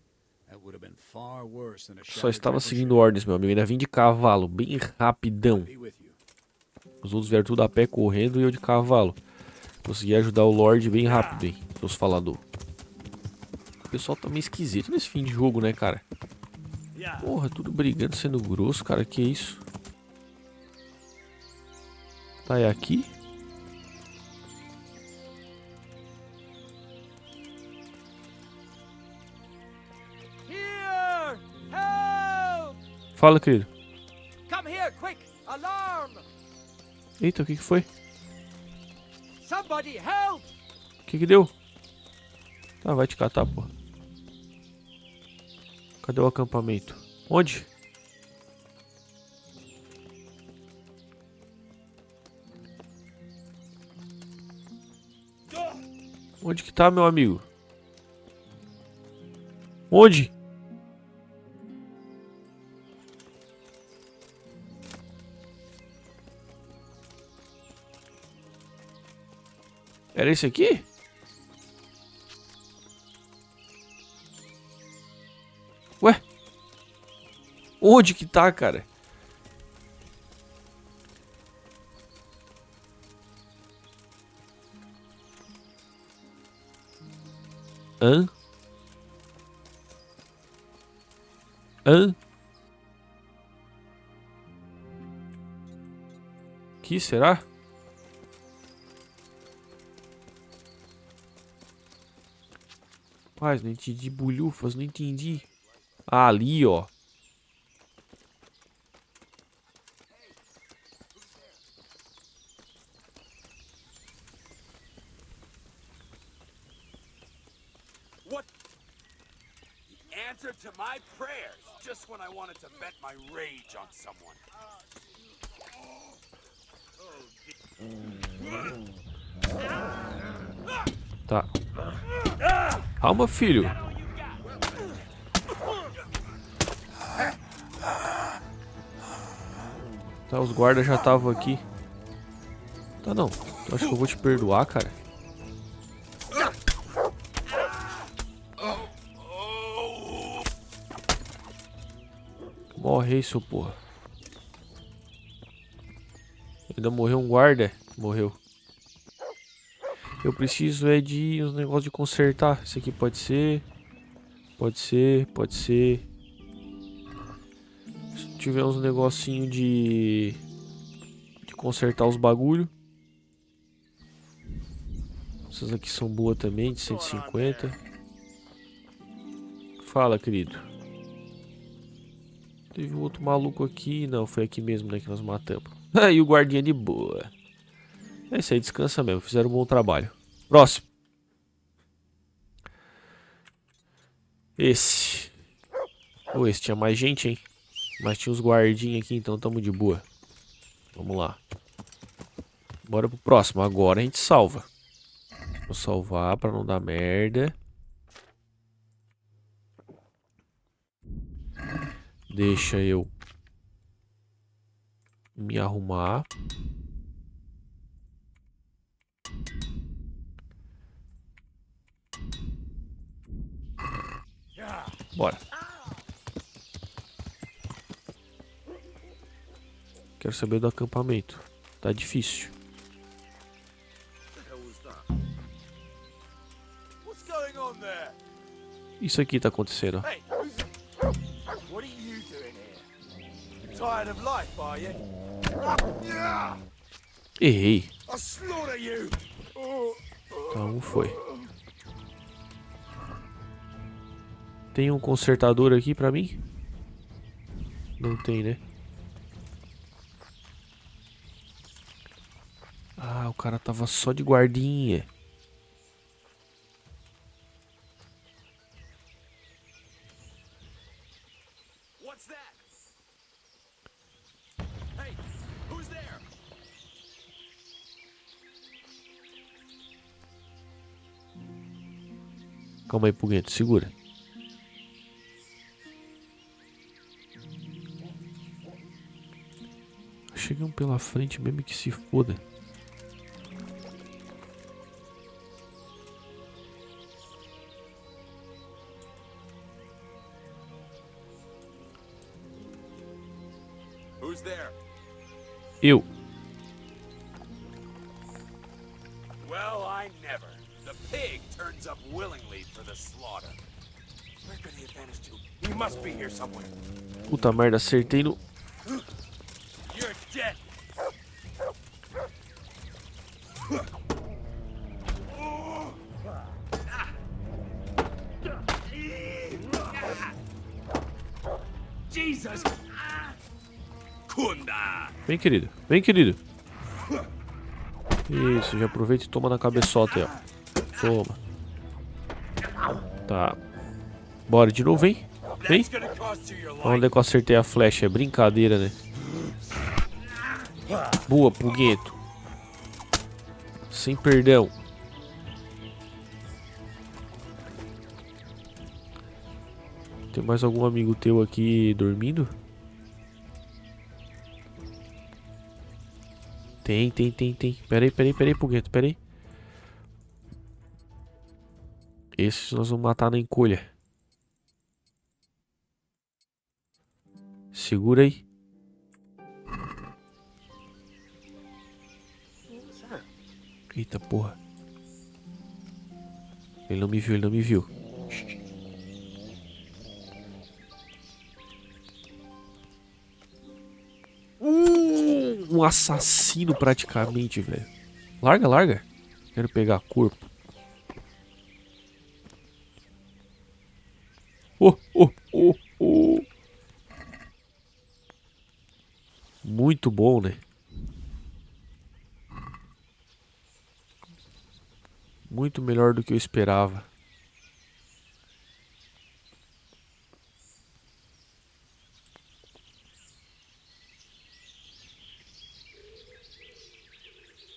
That would have been far worse than a Só estava seguindo ordens, meu amigo. Ainda vim de cavalo, bem rapidão. Os outros vieram tudo a pé correndo e eu de cavalo. Consegui ajudar o Lorde bem rápido, hein, seus falador. O pessoal tá meio esquisito nesse fim de jogo, né, cara? Porra, tudo brigando, sendo grosso, cara. Que isso? Tá, é aqui? Here! Help! Fala, querido. Come here, quick! Alarm! Eita, o que foi? Somebody help! O que deu? Tá, vai te catar, porra. Cadê o acampamento? Onde? Onde que tá, meu amigo? Onde? Era esse aqui? Ué? Onde que tá, cara? Hã? Hã? Que será? Rapaz, não entendi bulhufas, não entendi. Ah, ali, ó. What? The answer to my prayers, just when I wanted to vent my rage on someone. Tá. Calma, filho. Tá, os guardas já estavam aqui. Tá, não. Eu acho que eu vou te perdoar, cara. Morre aí, seu porra. Ainda morreu um guarda. Morreu. Eu preciso é de uns negócios de consertar. Isso aqui pode ser. Pode ser, pode ser. Se tiver uns negocinho de consertar os bagulho. Essas aqui são boas também, de 150. Fala, querido. Teve um outro maluco aqui. Não, foi aqui mesmo, né, que nós matamos. Aí o guardinha de boa. É isso aí, descansa mesmo. Fizeram um bom trabalho. Próximo. Esse. Pô, esse tinha mais gente, hein? Mas tinha os guardinhas aqui, então tamo de boa. Vamos lá. Bora pro próximo. Agora a gente salva. Vou salvar pra não dar merda. Deixa eu me arrumar. Bora. Quero saber do acampamento. Tá difícil. Isso aqui tá acontecendo. What are you doing here? Tired of life, are you? Errei. I'll slaughter you. Tá, um foi. Tem um consertador aqui pra mim? Não tem, né? Ah, o cara tava só de guardinha. What's that? Hey, who's there? Calma aí, Puguento, segura. Chegam pela frente mesmo que se foda. Who's there? Eu. Well, I never. The pig turns up willingly for the slaughter. Where could he have vanished to? He must be here somewhere. Puta merda, acertei no... You're dead. Jesus. Kunda. Vem, querido. Vem, querido. Isso, já aproveita e toma na cabeçota aí, ó. Toma. Tá. Bora de novo, vem. Vem. Olha onde é que eu acertei a flecha. É brincadeira, né? Boa, Pugueto. Sem perdão. Tem mais algum amigo teu aqui dormindo? Tem. Pera aí, Pugueto, pera aí. Esses nós vamos matar na encolha. Segura aí. Eita porra. Ele não me viu, ele não me viu. Um assassino praticamente, velho. Larga, larga. Quero pegar corpo. Oh. Muito bom, né? Muito melhor do que eu esperava.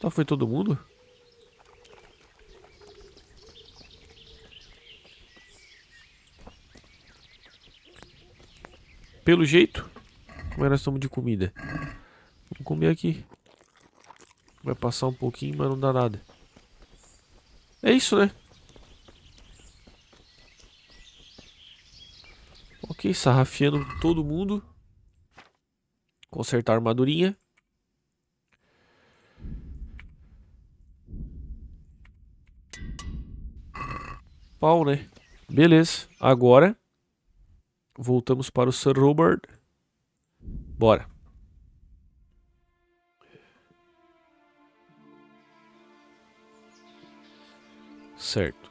Tá, foi todo mundo? Pelo jeito, como é que nós estamos de comida? Vamos comer aqui. Vai passar um pouquinho, mas não dá nada. É isso, né? Ok, sarrafiando todo mundo. Consertar a armadurinha. Pau, né? Beleza. Agora voltamos para o Sir Robert. Bora. Certo.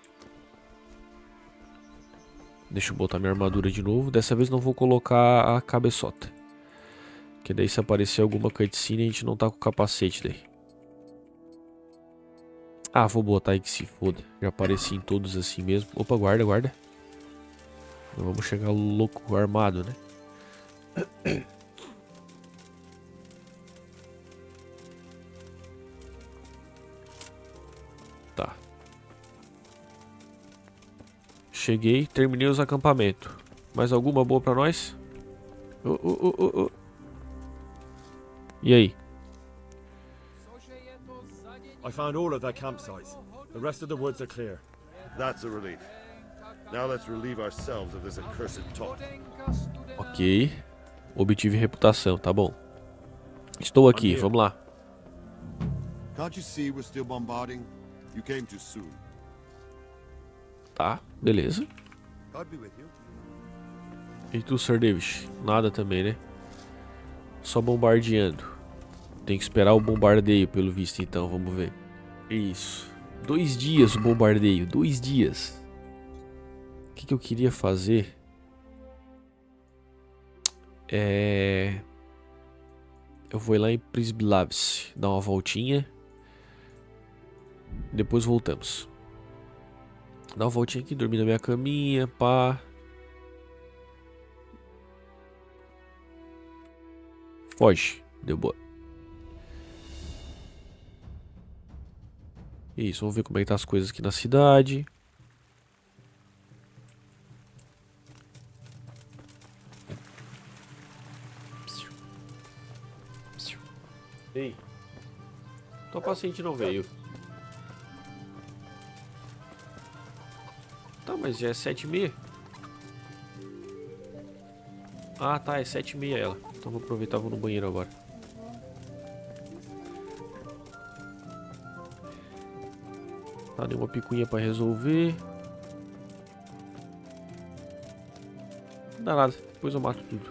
Deixa eu botar minha armadura de novo. Dessa vez não vou colocar a cabeçota. Que daí se aparecer alguma cutscene a gente não tá com o capacete daí. Ah, vou botar aí que se foda. Já apareci em todos assim mesmo. Opa, guarda, guarda. Não vamos chegar louco armado, né? Tá. Cheguei, terminei os acampamentos. Mais alguma boa pra nós? E aí? I found all of their campsites. The rest of the woods are clear. That's a relief. Now let's relieve ourselves of this accursed talk. Ok. Obtive reputação, tá bom. Estou aqui, vamos lá. Can't you see we're still bombarding? You came too soon. Tá, beleza. God be with you. E tu, Sir Davis? Nada também, né? Só bombardeando. Tem que esperar o bombardeio, pelo visto, então. Vamos ver. Isso. 2 dias o bombardeio. 2 dias. O que eu queria fazer? Eu vou ir lá em Prisblavs. Dar uma voltinha. Depois voltamos. Dar uma voltinha aqui. Dormir na minha caminha. Pá. Foge. Deu boa. Isso, vamos ver como é que tá as coisas aqui na cidade. Ei, tua paciente não veio. Tá, mas já é 7h30. Ah, tá, é 7h30 ela. Então vou aproveitar e vou no banheiro agora. Tá, deu uma picuinha pra resolver. Não dá nada, depois eu mato tudo.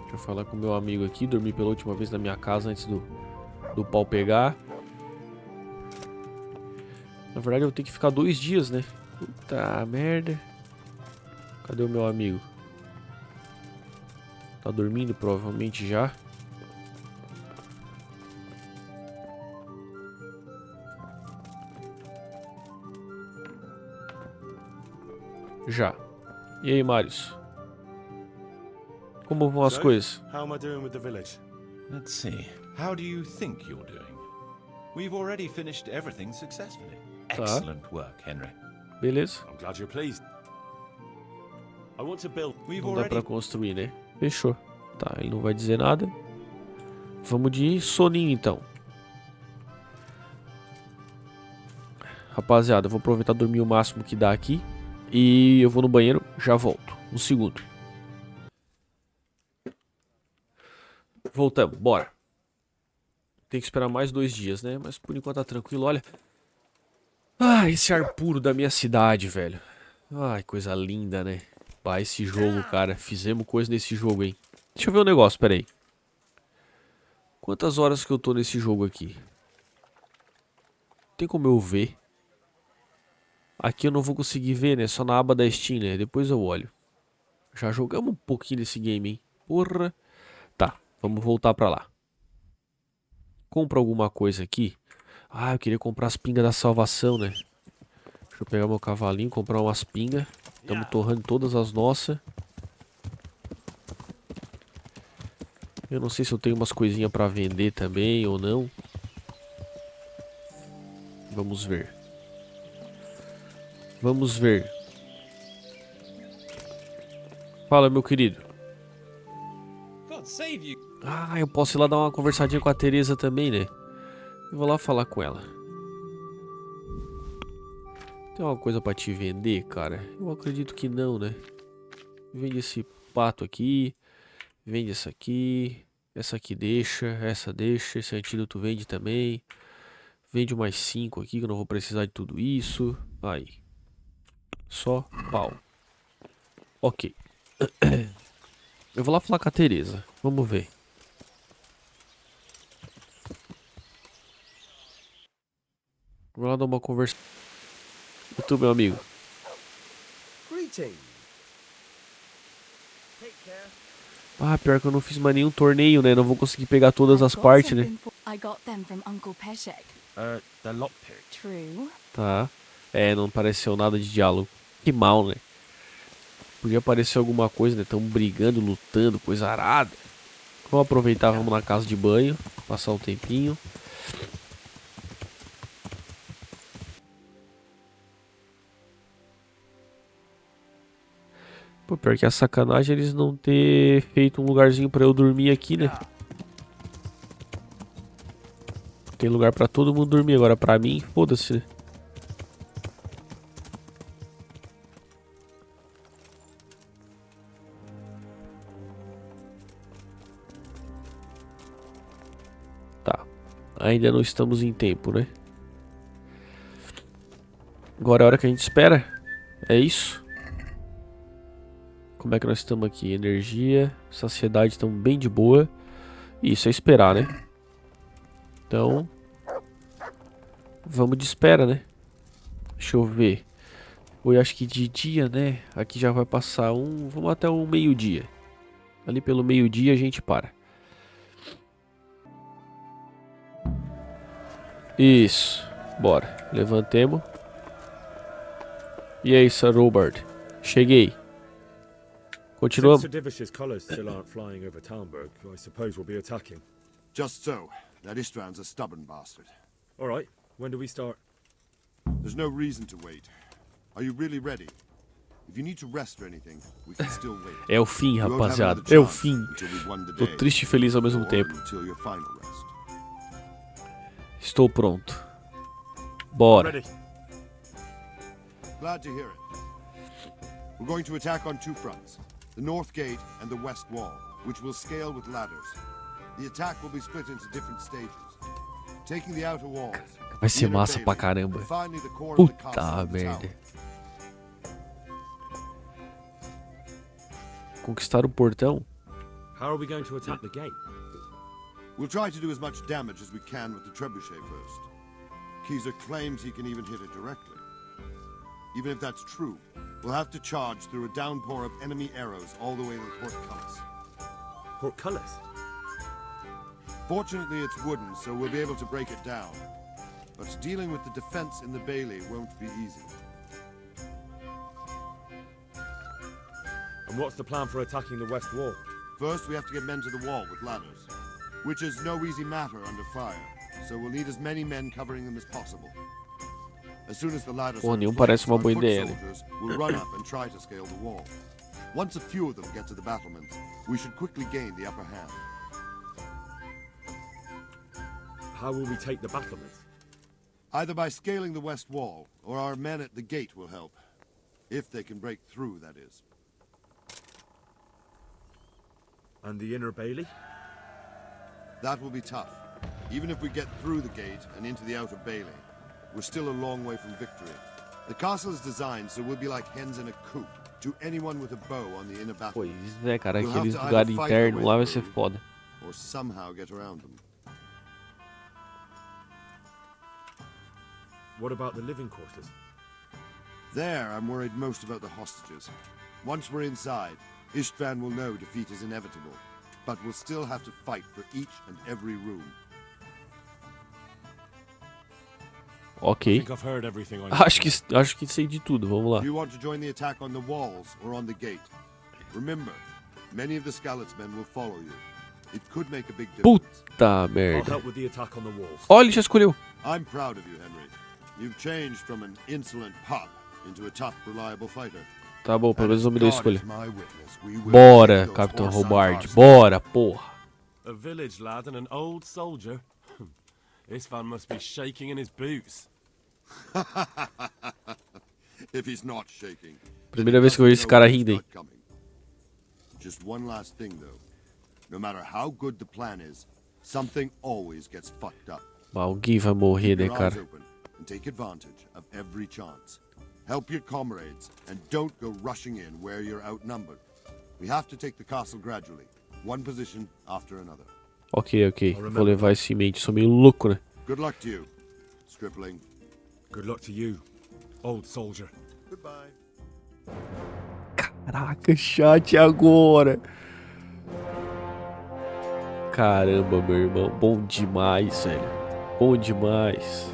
Deixa eu falar com o meu amigo aqui. Dormi pela última vez na minha casa antes do pau pegar. Na verdade eu tenho que ficar 2 dias, né? Puta merda. Cadê o meu amigo? Tá dormindo provavelmente já. Já. E aí, Marius? Como vão as coisas? How am I doing with the village? Let's see. How do you think you're doing? We've already finished everything successfully. Excellent work, Henry. Beleza. I'm glad you're pleased. I want to build. Não dá pra construir, né? Fechou. Tá, ele não vai dizer nada. Vamos de soninho, então. Rapaziada, eu vou aproveitar e dormir o máximo que dá aqui. E eu vou no banheiro, já volto. 1 segundo. Voltamos, bora. Tem que esperar mais 2 dias, né? Mas por enquanto tá tranquilo, olha. Ah, esse ar puro da minha cidade, velho. Ai, coisa linda, né? Bah, esse jogo, cara. Fizemos coisa nesse jogo, hein? Deixa eu ver um negócio, pera aí. Quantas horas que eu tô nesse jogo aqui? Tem como eu ver? Aqui eu não vou conseguir ver, né? Só na aba da Steam, né? Depois eu olho. Já jogamos um pouquinho desse game, hein? Porra. Tá, vamos voltar pra lá. Compra alguma coisa aqui. Ah, eu queria comprar as pingas da salvação, né? Deixa eu pegar meu cavalinho, comprar umas pingas. Estamos torrando todas as nossas. Eu não sei se eu tenho umas coisinhas pra vender também ou não. Vamos ver. Vamos ver. Fala, meu querido. Ah, eu posso ir lá dar uma conversadinha com a Teresa também, né? Eu vou lá falar com ela. Tem alguma coisa pra te vender, cara? Eu acredito que não, né? Vende esse pato aqui. Vende essa aqui. Essa aqui deixa. Essa deixa. Esse antídoto vende também. Vende mais 5 aqui, que eu não vou precisar de tudo isso. Aí. Só pau. Ok. Eu vou lá falar com a Teresa. Vamos ver. Vou lá dar uma conversa. E tu, meu amigo? Greetings. Ah, pior que eu não fiz mais nenhum torneio, né? Não vou conseguir pegar todas as partes, né? I got them from Uncle Peshek. The lockpick. True. Tá. É, não apareceu nada de diálogo. Que mal, né? Podia aparecer alguma coisa, né? Tão brigando, lutando, coisa arada. Vamos aproveitar, vamos na casa de banho. Passar um tempinho. Pô, pior que a sacanagem eles não ter feito um lugarzinho pra eu dormir aqui, né? Tem lugar pra todo mundo dormir, agora pra mim, foda-se, né? Tá. Ainda não estamos em tempo, né? Agora é a hora que a gente espera. É isso? Como é que nós estamos aqui? Energia, saciedade, estamos bem de boa. Isso é esperar, né? Então, vamos de espera, né? Deixa eu ver. Foi acho que de dia, né? Aqui já vai passar vamos até o meio-dia. Ali pelo meio-dia a gente para. Isso. Bora. Levantemos. E aí, Sir Robert? Cheguei. Continuamos. Since Sir Divish's colours still aren't flying over Talmberg, I suppose we'll be attacking. Just so. That Istvan's a stubborn bastard. All right. When do we start? There's no reason to wait. Are you really ready? If you need to rest or anything, we can still wait. É o fim, rapaziada. É o fim. Tô triste e feliz ao mesmo tempo. Estou pronto. Bora. Glad to hear it. We're going to attack on two fronts. The north gate and the west wall, which will scale with ladders. The attack will be split into different stages. Taking the outer walls. Vai ser massa pra caramba. Puta merda. Conquistar o portão? How are we going to attack the gate? We'll try to do as much damage as we can with the trebuchet first. Keezer claims he can even hit it directly. Even if that's true, we'll have to charge through a downpour of enemy arrows all the way to the portcullis. Portcullis? Fortunately, it's wooden, so we'll be able to break it down. But dealing with the defense in the bailey won't be easy. And what's the plan for attacking the west wall? First, we have to get men to the wall with ladders, which is no easy matter under fire, so we'll need as many men covering them as possible. As soon as the ladders Pô, nenhum parece uma boa ideia, né? will run up and try to scale the wall. Once a few of them get to the battlements, we should quickly gain the upper hand. How will we take the battlements? Either by scaling the west wall, or our men at the gate will help. If they can break through, that is. And the inner bailey? That will be tough. Even if we get through the gate and into the outer bailey, we're still a long way from victory. The castle is designed so we'll be like hens in a coop to anyone with a bow on the inner battle. Pois é, cara, aqueles lugares internos lá vai ser foda. Or somehow get around them. What about the living quarters? There, I'm worried most about the hostages. Once we're inside, Istvan will know defeat is inevitable, but we'll still have to fight for each and every room. Ok. Acho que sei de tudo. Vamos lá. Do you want to join the attack on the walls or on the gate? Remember, many of the Skalitz men will follow you. It could make a big difference. Puta merda. I'll help with the attack on the walls. Olha, ele já escolheu. I'm proud of you, Henry. You've changed from an insolent pup into a tough, reliable fighter. Tá bom, pelo menos eu me dei escolha. Bora, Capitão Robard. Bora, porra. A village lad and an old soldier. This man must be shaking in his boots. If he's not shaking. Primeira vez que eu vejo esse cara rindo, hein? Just one last thing, though. No matter how good the plan is, something always gets fucked up. Alguém vai morrer, né, Keep your eyes cara? open and take advantage of every chance. Help your comrades and don't go rushing in where you're outnumbered. We have to take the castle gradually, one position after another. Ok. Vou levar isso em mente. Sou meio louco, né? Good luck to you, stripling. Good luck to you, old soldier. Goodbye. Caraca, chat agora. Caramba, meu irmão. Bom demais, velho. Bom demais.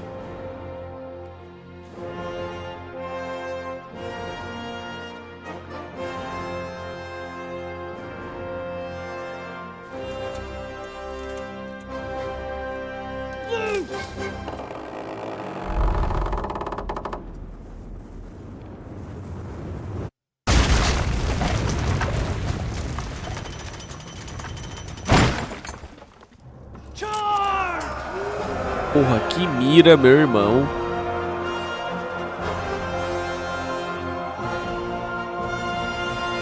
Porra, que mira, meu irmão.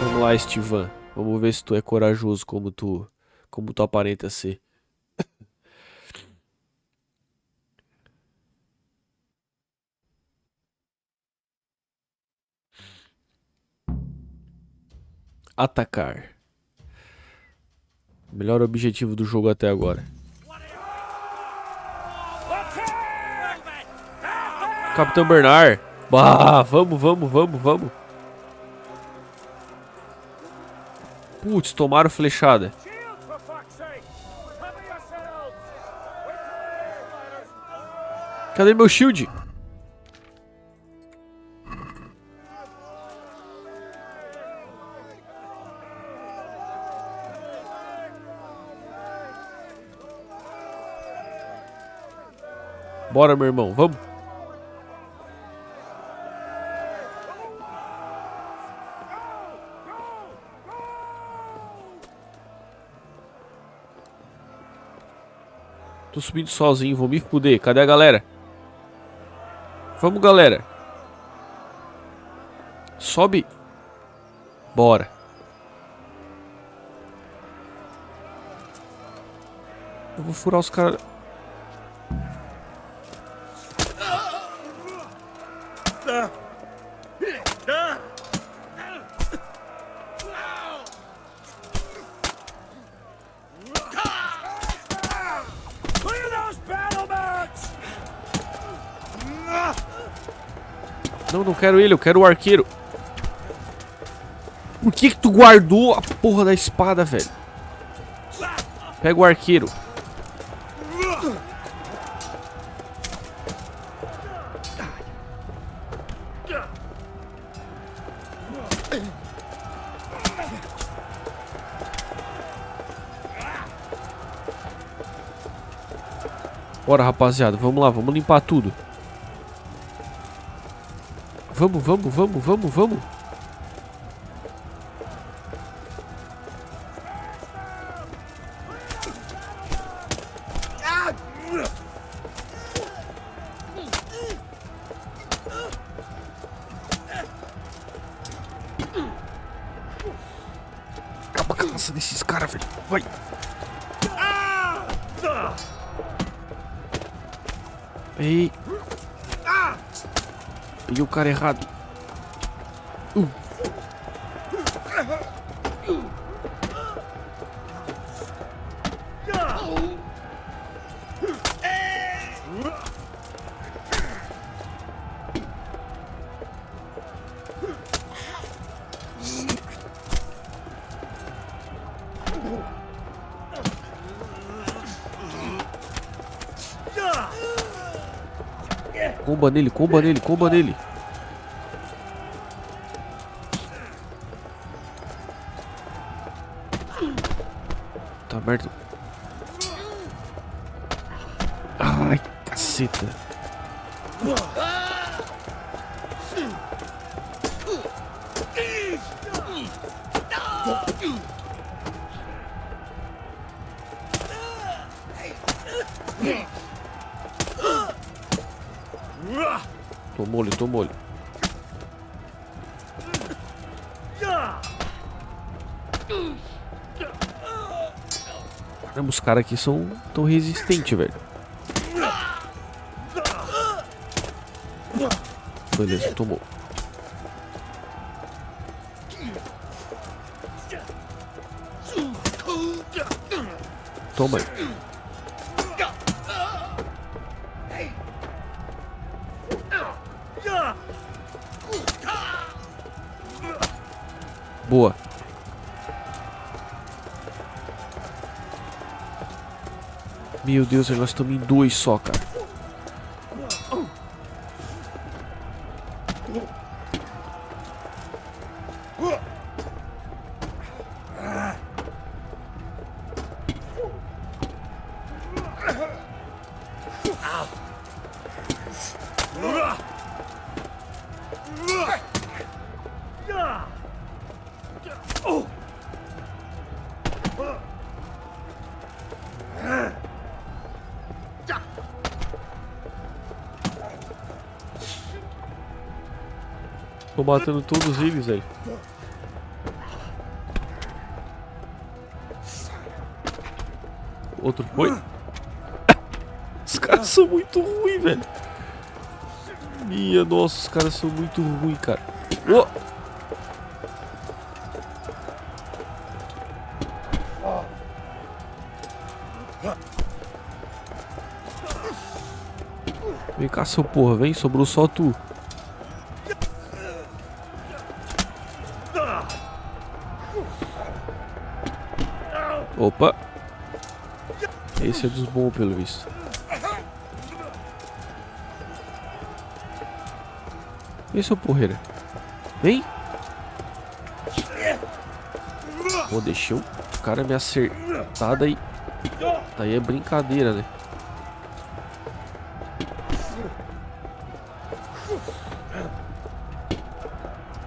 Vamos lá, Estivan. Vamos ver se tu é corajoso como tu aparenta ser. Atacar. Melhor objetivo do jogo até agora. Capitão Bernard. Bah, vamos. Putz, tomaram flechada. Cadê meu shield? Bora, meu irmão, vamos. Tô subindo sozinho, vou me fuder. Cadê a galera? Vamos, galera. Sobe. Bora. Eu vou furar os caras. Não quero ele, eu quero o arqueiro. Por que tu guardou a porra da espada, velho? Pega o arqueiro. Bora, rapaziada, vamos lá, vamos limpar tudo. Vamos. Acaba a caça desses caras, velho. Vai. Ei. Peguei o cara errado. Comba nele. Tá aberto. Ai, caceta. Tomou-lhe. Caramba, os caras aqui são tão resistentes, velho. Beleza, tomou. Toma aí. Boa. Meu Deus, nós estamos em 2 só, cara. Tô matando todos eles, velho. Outro foi? Os caras são muito ruins, velho. Minha nossa, os caras são muito ruins, cara. Oh! Vem cá, seu porra, vem, sobrou só tu. Opa! Esse é dos bons, pelo visto. Vem, seu porreira. Vem! Pô, deixou o cara me acertar daí. Daí é brincadeira, né?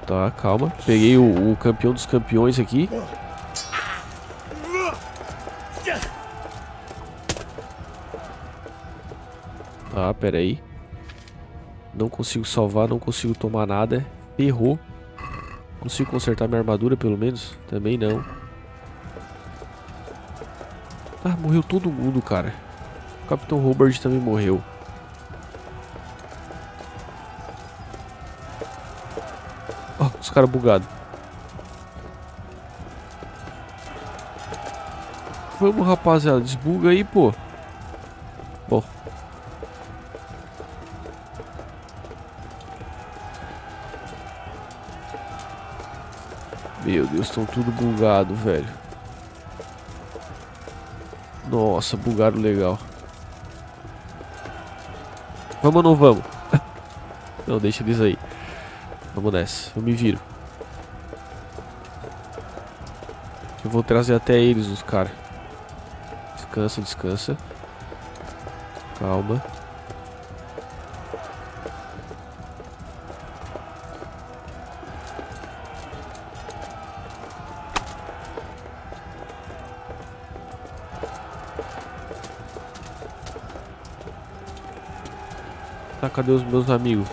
Tá, calma. Peguei o campeão dos campeões aqui. Tá, pera aí. Não consigo salvar, não consigo tomar nada. Ferrou. Consigo consertar minha armadura, pelo menos? Também não. Ah, morreu todo mundo, cara. O Capitão Robert também morreu. Ó, os caras bugados. Vamos, rapaziada. Desbuga aí, pô. Bom. Meu Deus, estão tudo bugado, velho. Nossa, bugaram legal. Vamos ou não vamos? Não, deixa eles aí. Vamos nessa, eu me viro. Eu vou trazer até eles, os caras. Descansa, descansa. Calma. Tá, cadê os meus amigos?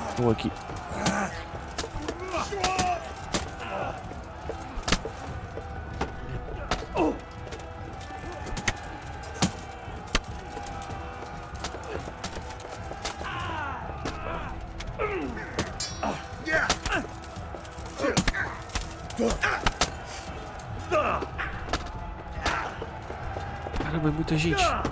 Estão aqui. Caramba, é muita gente. Caramba,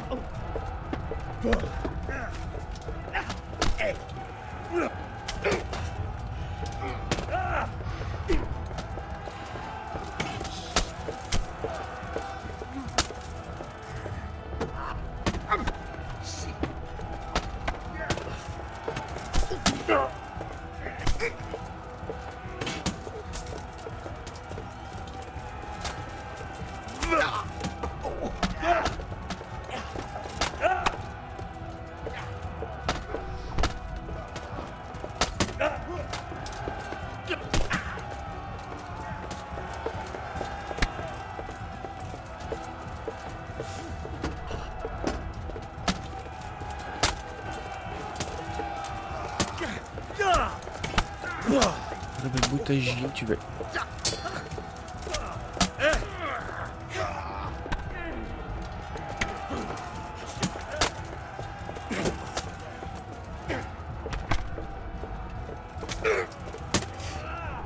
é muita gente, velho.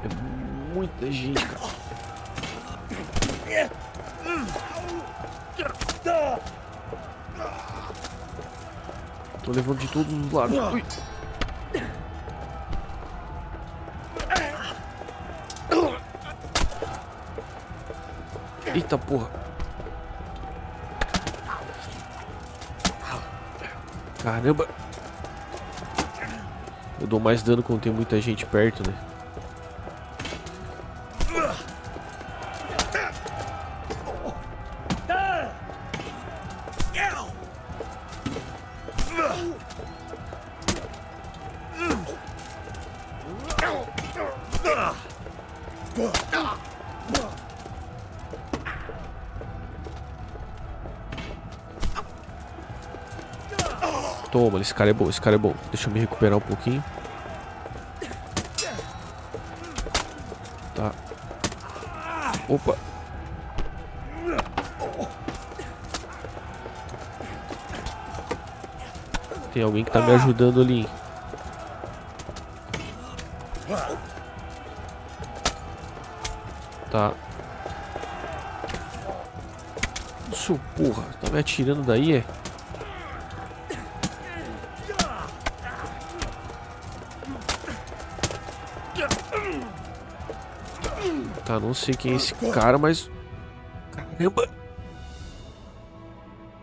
É muita gente, cara. Tô levando de todos os lados. Ui. Eita porra. Caramba. Eu dou mais dano quando tem muita gente perto, né? Toma, esse cara é bom, esse cara é bom. Deixa eu me recuperar um pouquinho. Tá. Opa. Tem alguém que tá me ajudando ali. Tá. Isso, porra. Tá me atirando daí, é? Tá, não sei quem é esse cara, mas... Caramba!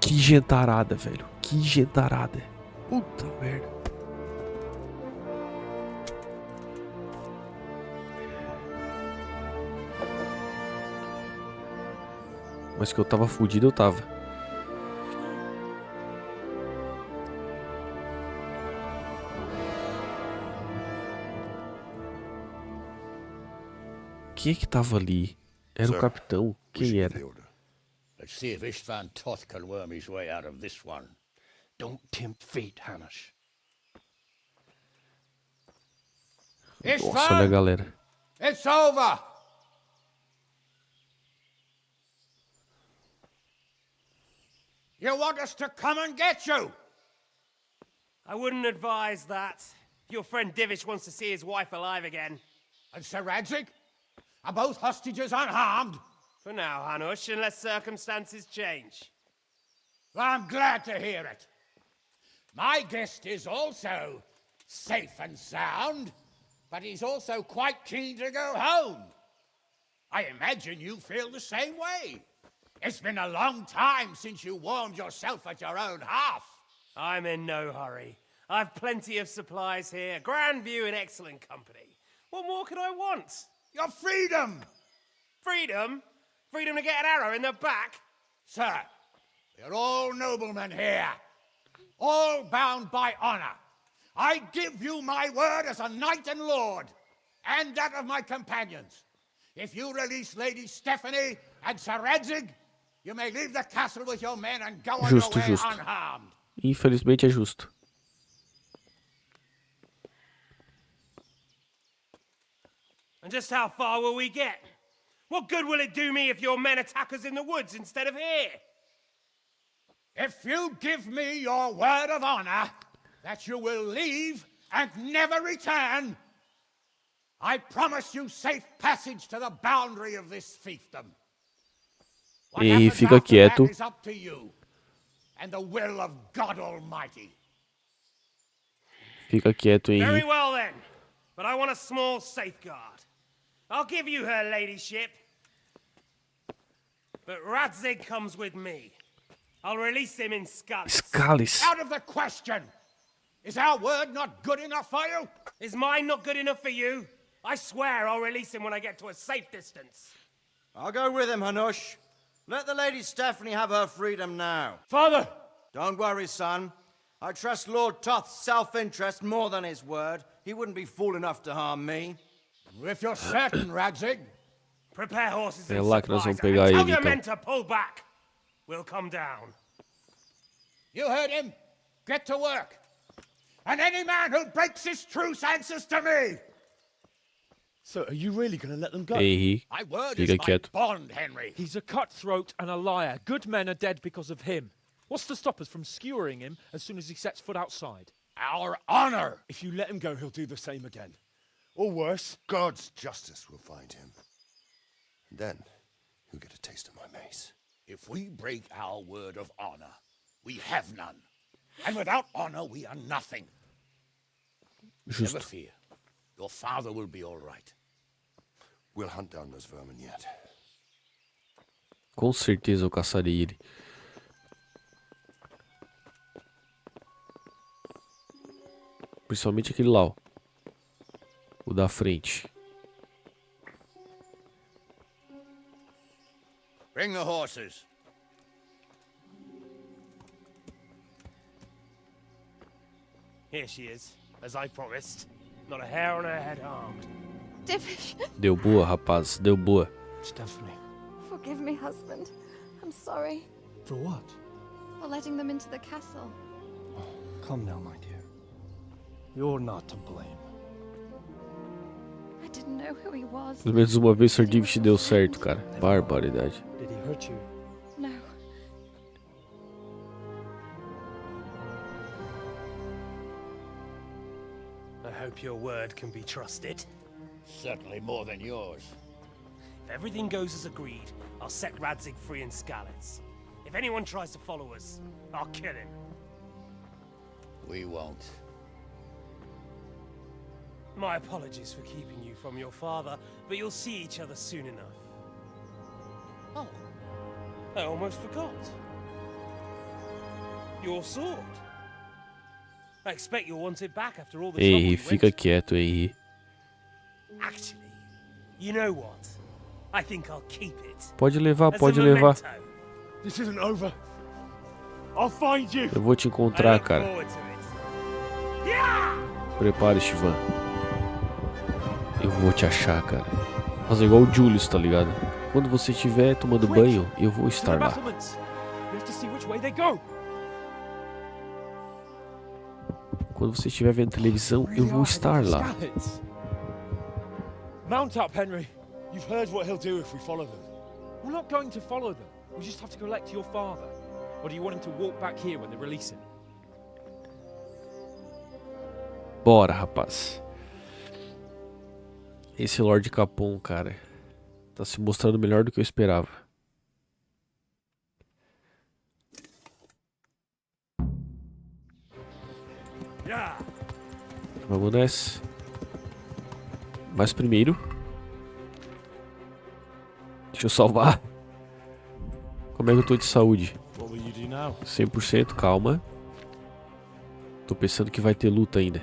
Que gentarada, velho. Que gentarada. Puta merda. Mas que eu tava fudido, eu tava. Quem é que tava ali? Era o capitão? Quem era? Let's see if Istvan Toth can worm his way out of this one. Don't tempt fate, Hanush. Nossa, olha a galera. It's over! You want us to come and get you? I wouldn't advise that. Your friend Divish wants to see his wife alive again. And Sir Radzig? Are both hostages unharmed? For now, Hanush, unless circumstances change. Well, I'm glad to hear it. My guest is also safe and sound, but he's also quite keen to go home. I imagine you feel the same way. It's been a long time since you warmed yourself at your own hearth. I'm in no hurry. I've plenty of supplies here, grand view and excellent company. What more could I want? Your freedom! Freedom? Freedom to get an arrow in the back? Sir, we're all noblemen here, all bound by honor. I give you my word as a knight and lord, and that of my companions. If you release Lady Stephanie and Sir Radzig, you may leave the castle with your men and go on your way unharmed. Infelizmente é justo. And just how far will we get? What good will it do me if your men attack us in the woods instead of here? If you give me your word of honor that you will leave and never return, I promise you safe passage to the boundary of this fiefdom. What E happens fica after quieto. that is up to you and the will of God Almighty. Fica quieto aí. Very well then, but I want a small safeguard. I'll give you her ladyship, but Radzig comes with me. I'll release him in Scalis. Out of the question! Is our word not good enough for you? Is mine not good enough for you? I swear I'll release him when I get to a safe distance. I'll go with him, Hanush. Let the Lady Stephanie have her freedom now. Father! Don't worry, son. I trust Lord Toth's self-interest more than his word. He wouldn't be fool enough to harm me. If you're certain, Radzig. Prepare horses and É lá que nós vamos supplies, pegar and tell ele, your então. men to pull back. We'll come down. You heard him. Get to work. And any man who breaks his truce answers to me. So, are you really going to let them go? Ei, My word fica is my quieto. bond, Henry. He's a cutthroat and a liar. Good men are dead because of him. What's to stop us from skewering him as soon as he sets foot outside? Our honor. If you let him go, he'll do the same again. Or worse. God's justice will find him. And then he'll get a taste of my mace. If we break our word of honor, we have none. And without honor, we are nothing. Never fear. Your father will be all right. We'll hunt down those vermin yet. Com certeza eu caçarei ele. Principalmente aquele lá, ó. O da frente. Bring the horses. Here she is, as I promised. Not a hair on her head harmed. Deu boa, rapaz. Deu boa. Stephanie. Forgive me, husband. I'm sorry. For what? For letting them into the castle. Come now, my dear. You're not to blame. I didn't know who he was. Pelo menos uma vez Sir Divish deu certo, cara. Barbaridade. Did he hurt you? No. I hope your word can be trusted. Certainly more than yours. If everything goes as agreed, I'll set Radzig free in Skalitz. If anyone tries to follow us, I'll kill him. We won't. My apologies for keeping you from your father, but you'll see each other soon enough. Oh, I almost forgot. Your sword. I expect you'll want it back after all the trouble Henry, you fica went quieto, Henry. to. Actually, you know what? I think I'll keep it. Pode levar, As pode a levar. memento. This isn't over. I'll find you. Eu vou te encontrar, cara. Prepare, Shivan. Eu vou te achar, cara. Fazer igual o Julius, tá ligado? Quando você estiver tomando banho, eu vou estar lá. Quando você estiver vendo televisão, eu vou estar lá. Mount up, Henry. You've heard what he'll do if we follow them. We're not going to follow them. We just have to collect your father. Or do you want him to walk back here when they release him? Bora, rapaz. Esse Lord Capon, cara, tá se mostrando melhor do que eu esperava. Vamos nessa. Mas primeiro, deixa eu salvar. Como é que eu tô de saúde? 100%, calma. Tô pensando que vai ter luta ainda.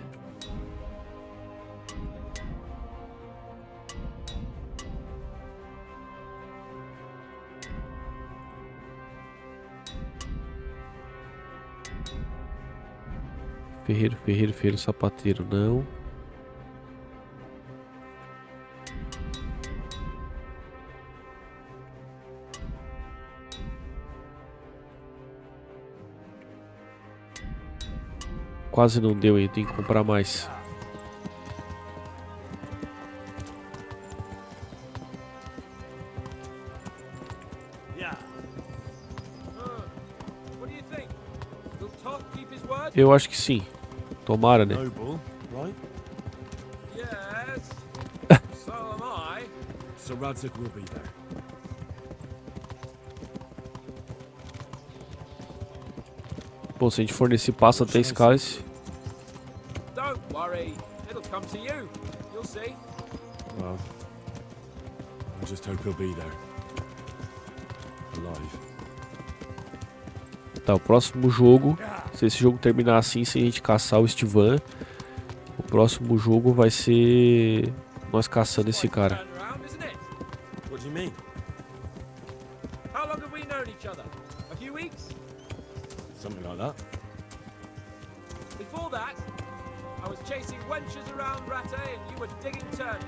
Ferreiro, sapateiro, não. Quase não deu, hein? Tem que comprar mais. Eu acho que sim. Tomara, né? So Radzig will be there. Bom, se a gente for nesse passo até Skalitz. Don't worry, it'll come to you. You'll see. Well, I just hope he'll be there. Alive. Tá, o próximo jogo, se esse jogo terminar assim, sem a gente caçar o Estivan, o próximo jogo vai ser nós caçando esse cara. What do you mean? How long have we known each other? A few weeks? Something like that. Before that, I was chasing wenches around Rattay and you were digging turnips.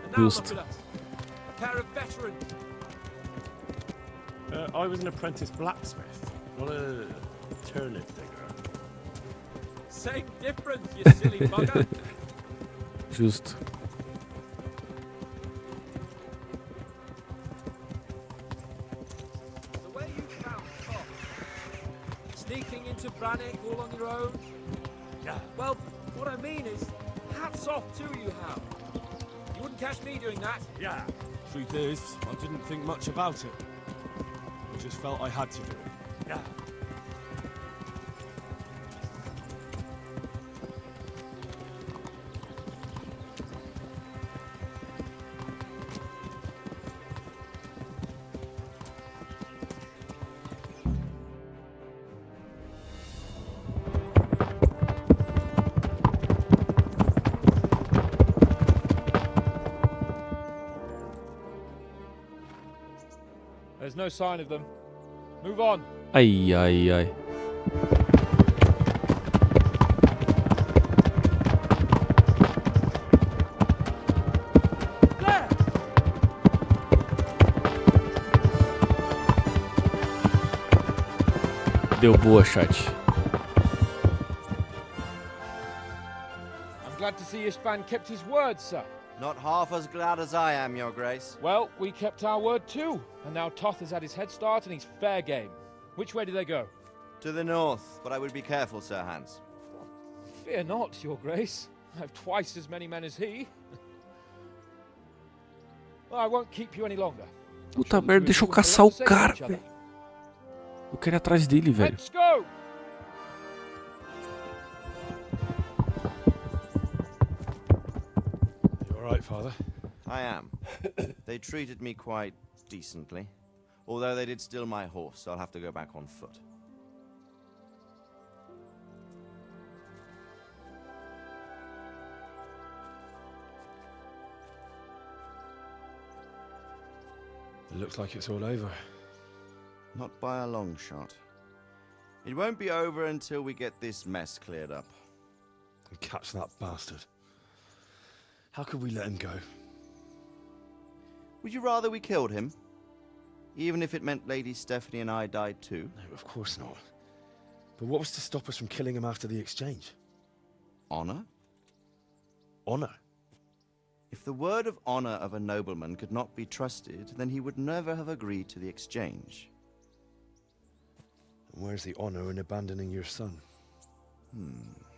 And now look at us, a pair of veterans. I was an apprentice blacksmith, not a turnip digger. Same difference, you silly bugger. Justo. The way you found Tom, sneaking into Brannick all on your own. Well, what I mean is, hats off to you, Hal. wouldn't catch me doing that. Yeah. Truth is, I didn't think much about it. I just felt I had to do it. Yeah. There's no sign of them. Move on. Ai, ai, ai. Deu boa, chat. I'm glad to see Istvan kept his word, sir. Not half as glad as I am, Your Grace. Well, we kept our word too, and now Toth has had his head start and he's fair game. Which way do they go? To the north, but I would be careful, Sir Hans. Fear not, Your Grace. I have twice as many men as he. Well, I won't keep you any longer. Puta merda, deixa eu caçar o cara, velho. Eu quero ir atrás dele, velho. Let's go! Right, Father? I am. They treated me quite decently. Although they did steal my horse, so I'll have to go back on foot. It looks like it's all over. Not by a long shot. It won't be over until we get this mess cleared up. And catch that bastard. How could we let him go? Would you rather we killed him? Even if it meant Lady Stephanie and I died too? No, of course not. But what was to stop us from killing him after the exchange? Honor? Honor? If the word of honor of a nobleman could not be trusted, then he would never have agreed to the exchange. And where's the honor in abandoning your son?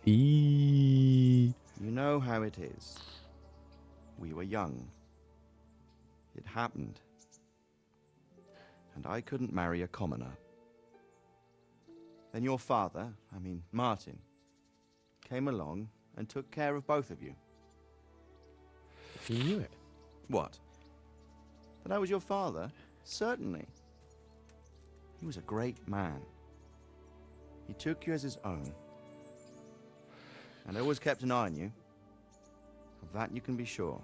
You know how it is. We were young. It happened. And I couldn't marry a commoner. Then your father, Martin, came along and took care of both of you. You knew it? What? That I was your father? Certainly. He was a great man. He took you as his own. And always kept an eye on you. Of that you can be sure.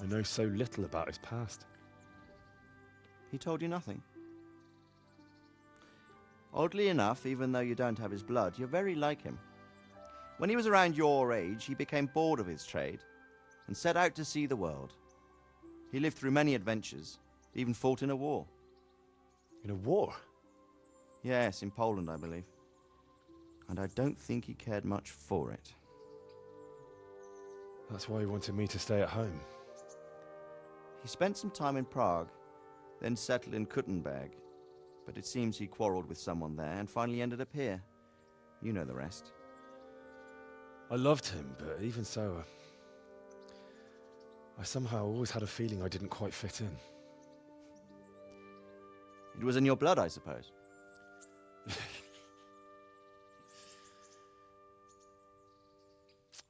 I know so little about his past. He told you nothing? Oddly enough, even though you don't have his blood, you're very like him. When he was around your age, he became bored of his trade and set out to see the world. He lived through many adventures, even fought in a war. In a war? Yes, in Poland, I believe. And I don't think he cared much for it. That's why he wanted me to stay at home. He spent some time in Prague, then settled in Kuttenberg. But it seems he quarreled with someone there and finally ended up here. You know the rest. I loved him, but even so, I somehow always had a feeling I didn't quite fit in. It was in your blood, I suppose.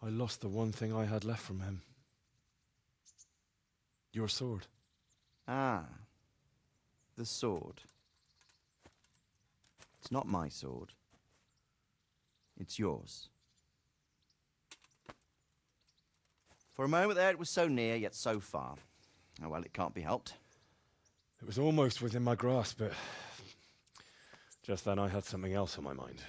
I lost the one thing I had left from him. Your sword. Ah, the sword. It's not my sword. It's yours. For a moment there it was so near, yet so far. Oh well, it can't be helped. It was almost within my grasp, but just then I had something else on my mind.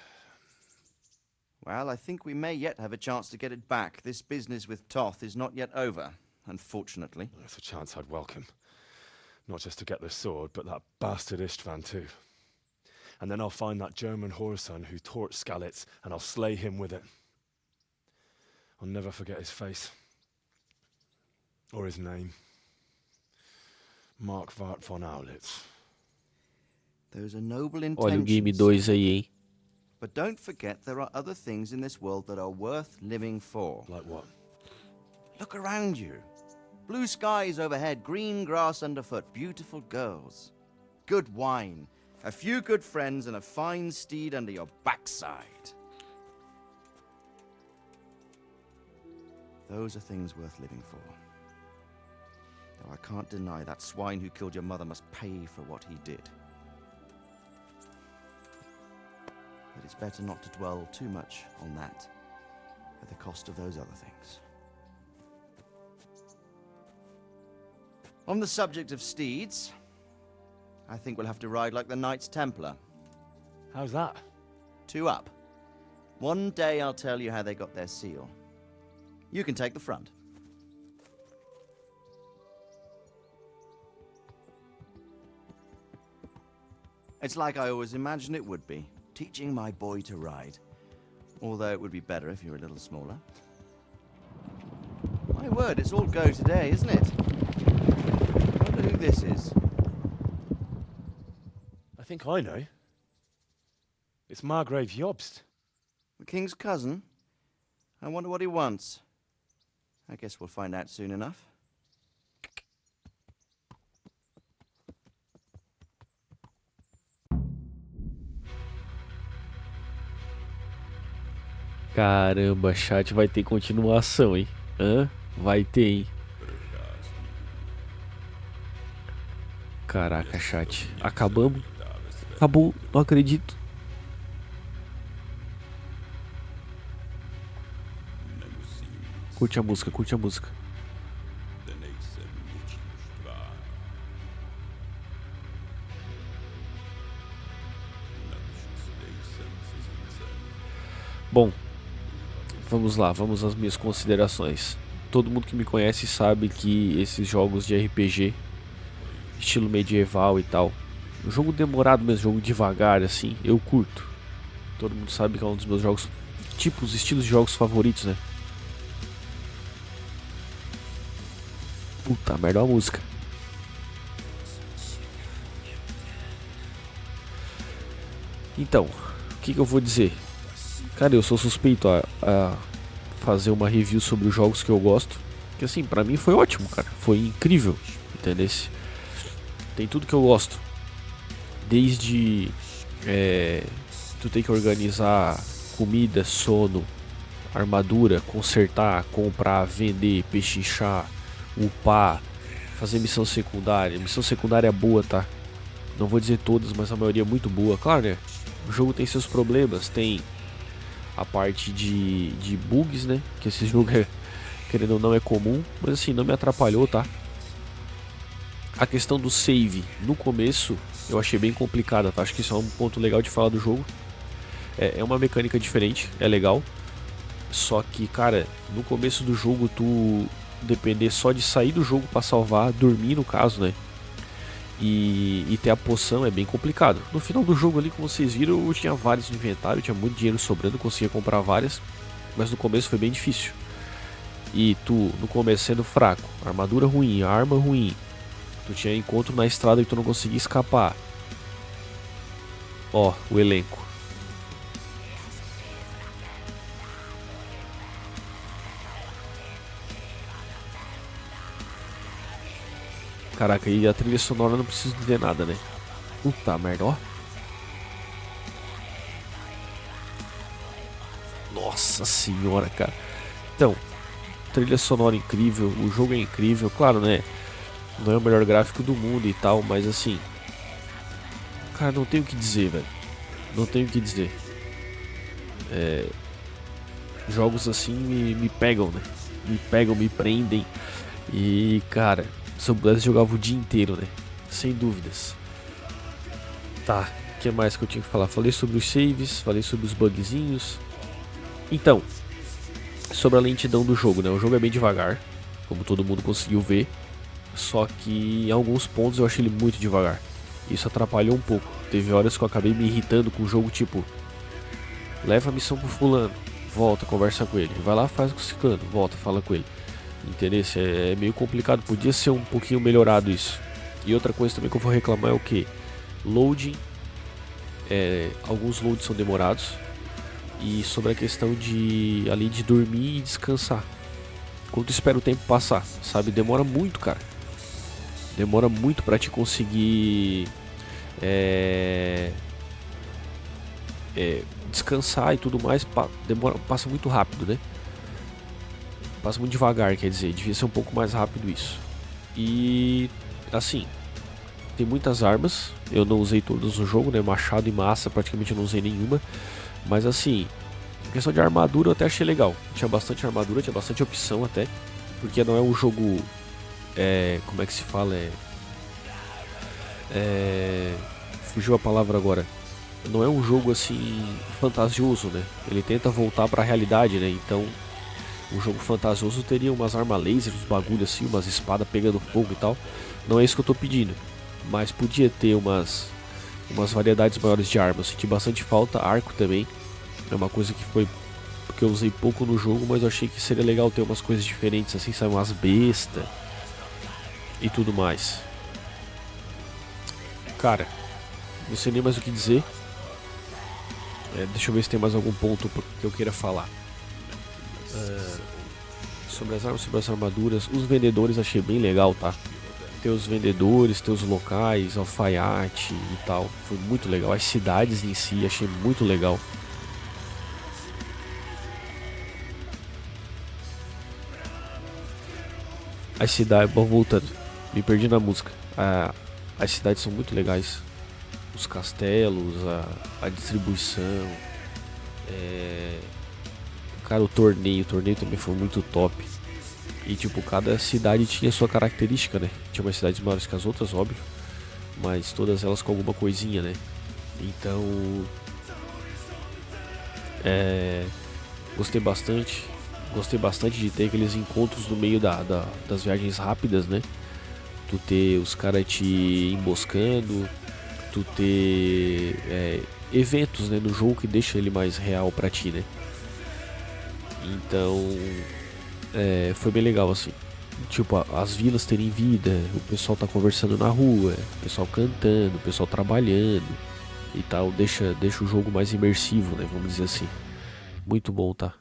Well, I think we may yet have a chance to get it back. This business with Toth is not yet over, unfortunately. That's a chance I'd welcome. Not just to get the sword, but that bastard Istvan too. And then I'll find that German whoreson who torched Skalitz, and I'll slay him with it. I'll never forget his face. Or his name. Marquardt von Aulitz. Those are noble intentions. Olha o Game 2 aí, hein? But don't forget there are other things in this world that are worth living for. Like what? Look around you. Blue skies overhead, green grass underfoot, beautiful girls. Good wine, a few good friends, and a fine steed under your backside. Those are things worth living for. Though I can't deny that swine who killed your mother must pay for what he did. But it's better not to dwell too much on that at the cost of those other things. On the subject of steeds, I think we'll have to ride like the Knights Templar. How's that? 2 up. One day I'll tell you how they got their seal. You can take the front. It's like I always imagined it would be, teaching my boy to ride. Although it would be better if you were a little smaller. My word, it's all go today, isn't it? I wonder who this is. I think I know. It's Margrave Jobst. The king's cousin? I wonder what he wants. I guess we'll find out soon enough. Caramba, chat, vai ter continuação, hein? Hã? Vai ter, hein? Caraca, chat. Acabamos? Acabou, não acredito. Curte a música, curte a música. Bom, vamos lá, vamos às minhas considerações. Todo mundo que me conhece sabe que esses jogos de RPG, estilo medieval e tal, um jogo demorado mesmo, jogo devagar assim, eu curto. Todo mundo sabe que é um dos meus jogos, tipos, estilos de jogos favoritos, né? Puta merda, a música. Então, o que eu vou dizer? Cara, eu sou suspeito a fazer uma review sobre os jogos que eu gosto. Que assim, pra mim foi ótimo, cara. Foi incrível, entendeu? Tem tudo que eu gosto. Desde tu tem que organizar comida, sono, armadura, consertar, comprar, vender, pechinchar, upar, fazer missão secundária. Missão secundária é boa, tá? Não vou dizer todas, mas a maioria é muito boa. Claro, né? O jogo tem seus problemas, tem a parte de bugs, né? Que esse jogo, querendo ou não, é comum. Mas assim, não me atrapalhou, tá? A questão do save, no começo, eu achei bem complicada, tá? Acho que isso é um ponto legal de falar do jogo. É uma mecânica diferente, é legal. Só que, cara, no começo do jogo, tu depender só de sair do jogo pra salvar, dormir no caso, né? E ter a poção é bem complicado. No final do jogo ali, como vocês viram, eu tinha vários no inventário, tinha muito dinheiro sobrando, conseguia comprar várias. Mas no começo foi bem difícil. E tu, no começo, sendo fraco, armadura ruim, arma ruim, tu tinha encontro na estrada e tu não conseguia escapar. Ó, o elenco. Caraca, e a trilha sonora não preciso dizer nada, né? Puta merda, ó. Nossa senhora, cara. Então, trilha sonora incrível, o jogo é incrível, claro, né? Não é o melhor gráfico do mundo e tal, mas assim, cara, não tenho o que dizer, velho. Não tenho o que dizer. Jogos assim me pegam, né? Me pegam, me prendem. E, cara, se eu pudesse jogava o dia inteiro, né? Sem dúvidas. Tá, o que mais que eu tinha que falar? Falei sobre os saves, falei sobre os bugzinhos. Então, sobre a lentidão do jogo, né? O jogo é bem devagar, como todo mundo conseguiu ver. Só que em alguns pontos eu achei ele muito devagar. Isso atrapalhou um pouco. Teve horas que eu acabei me irritando com o jogo, tipo, leva a missão pro fulano, volta, conversa com ele. Vai lá, faz com o ciclano, volta, fala com ele. Entendeu? É meio complicado, podia ser um pouquinho melhorado isso. E outra coisa também que eu vou reclamar é o que? Loading. Alguns loads são demorados. E sobre a questão de ali de dormir e descansar. quando tu espera o tempo passar, sabe? Demora muito, cara. Demora muito pra te conseguir descansar e tudo mais. Passa muito rápido, né? Passa muito devagar, quer dizer. Devia ser um pouco mais rápido isso. E assim, tem muitas armas. Eu não usei todas no jogo, né? Machado e massa, praticamente eu não usei nenhuma. Mas assim, em questão de armadura eu até achei legal. Tinha bastante armadura, tinha bastante opção até. Porque não é um jogo... como é que se fala? Fugiu a palavra agora. Não é um jogo assim fantasioso, né? Ele tenta voltar pra realidade, né? Então, um jogo fantasioso teria umas armas laser, uns bagulho assim, umas espadas pegando fogo e tal. Não é isso que eu tô pedindo. Mas podia ter umas variedades maiores de armas. Eu senti bastante falta. Arco também. É uma coisa que eu usei pouco no jogo, mas eu achei que seria legal ter umas coisas diferentes assim, sabe? Umas bestas e tudo mais. Cara, não sei nem mais o que dizer. Deixa eu ver se tem mais algum ponto que eu queira falar. Sobre as armas, sobre as armaduras. Os vendedores achei bem legal, tá? Tem os vendedores, tem os locais, alfaiate e tal. Foi muito legal. As cidades em si achei muito legal. As cidades... Bom, voltando. Me perdi na música. As cidades são muito legais. Os castelos, a distribuição. Cara, o torneio também foi muito top. E tipo, cada cidade tinha sua característica, né? Tinha umas cidades maiores que as outras, óbvio. Mas todas elas com alguma coisinha, né? Então... Gostei bastante. Gostei bastante de ter aqueles encontros no meio das viagens rápidas, né? Tu ter os caras te emboscando. Tu ter eventos, né, no jogo que deixa ele mais real pra ti, né? Então foi bem legal assim. Tipo, as vilas terem vida, o pessoal tá conversando na rua, o pessoal cantando, o pessoal trabalhando e tal, deixa o jogo mais imersivo, né? Vamos dizer assim. Muito bom, tá?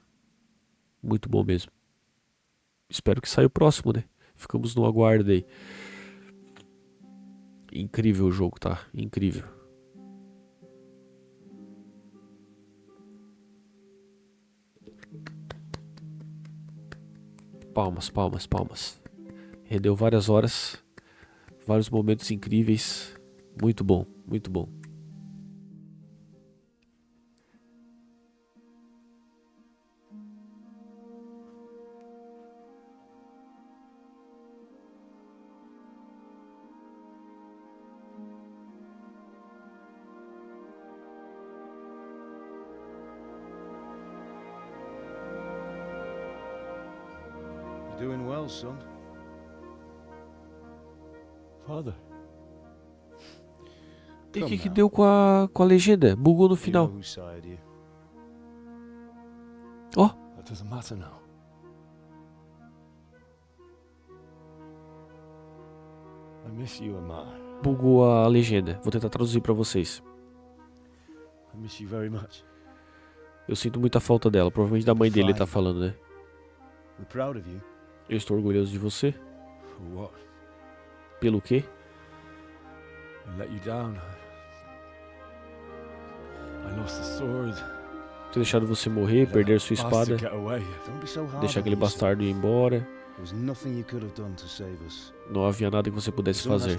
Muito bom mesmo. Espero que saia o próximo, né? Ficamos no aguardo aí. Incrível o jogo, tá? Incrível. Palmas, palmas, palmas. Rendeu várias horas, vários momentos incríveis. Muito bom, muito bom. Doing well, son. Father. E o que deu com a legenda? Bugou no final. Ó. That doesn't matter now. I miss you, Amar. Bugou a legenda. Vou tentar traduzir pra vocês. I miss you very much. Eu sinto muita falta dela. Provavelmente da mãe dele tá falando, né? We're proud of you. Eu estou orgulhoso de você. For what? Pelo quê? I let you down. I lost the sword. Ter deixado você morrer, perder sua espada. Deixar aquele bastardo ir embora. Não havia nada que você pudesse fazer.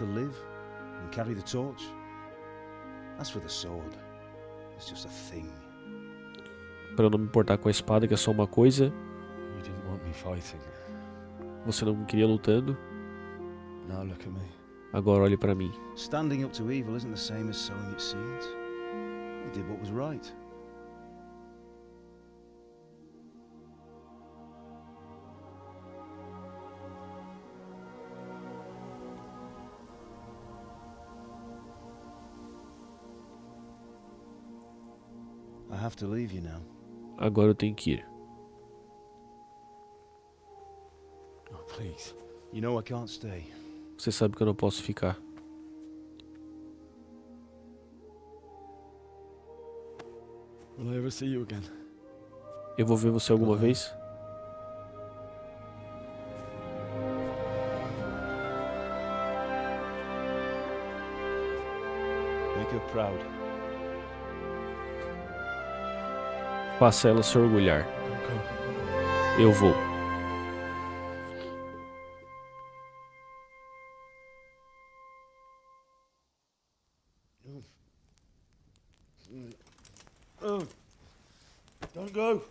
Para eu não me importar com a espada, que é só uma coisa. Você não me queria lutando. Agora olhe para mim. Standing up to evil isn't the same as sowing its seeds. You did what was right. I have to leave you now. Agora eu tenho que ir. Oh, please. You know I can't stay. Você sabe que eu não posso ficar. Will I ever see you again? Eu vou ver você alguma vez? make her proud. Faça ela se orgulhar. Eu vou. Don't go.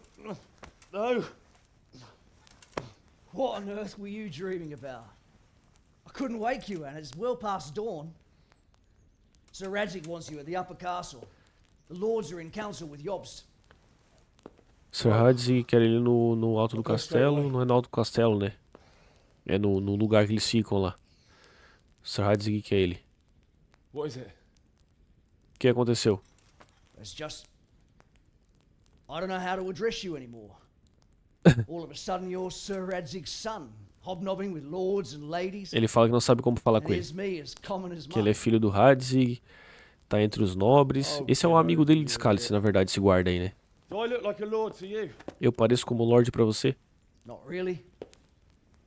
No. What on earth were you dreaming about? I couldn't wake you, and it's well past dawn. Sir Radzig wants you at the upper castle. The lords are in council with Jobst. Sir Radzig quer ele no alto do castelo. Não é no alto do castelo, né? É no lugar que eles ficam lá. Sir Radzig quer ele. What is it? O que aconteceu? It's just... I don't know how to address you anymore. All of a sudden you're Sir Radzig's son, hobnobbing with lords and ladies. Ele fala que não sabe como falar com ele. Here's me, as common as Que ele é filho do Radzig, tá entre os nobres. Esse é um amigo dele de Skalitz, na verdade, esse guarda aí, né? Do I look like a lord to you? Eu pareço como lord pra você? Not really.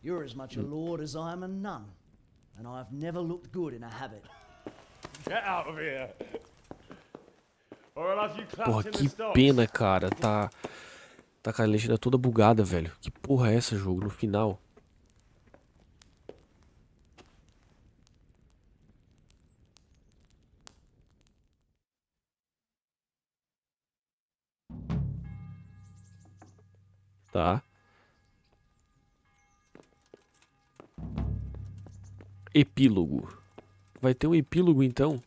You're as much a lord as I am a nun, and I've never looked good in a habit. Get out of here. Or I'll have you Porra, clapped in the que stocks. pena, cara. Tá com a legenda toda bugada, velho. Que porra é essa, jogo? No final. Tá. Epílogo. Vai ter um epílogo, então?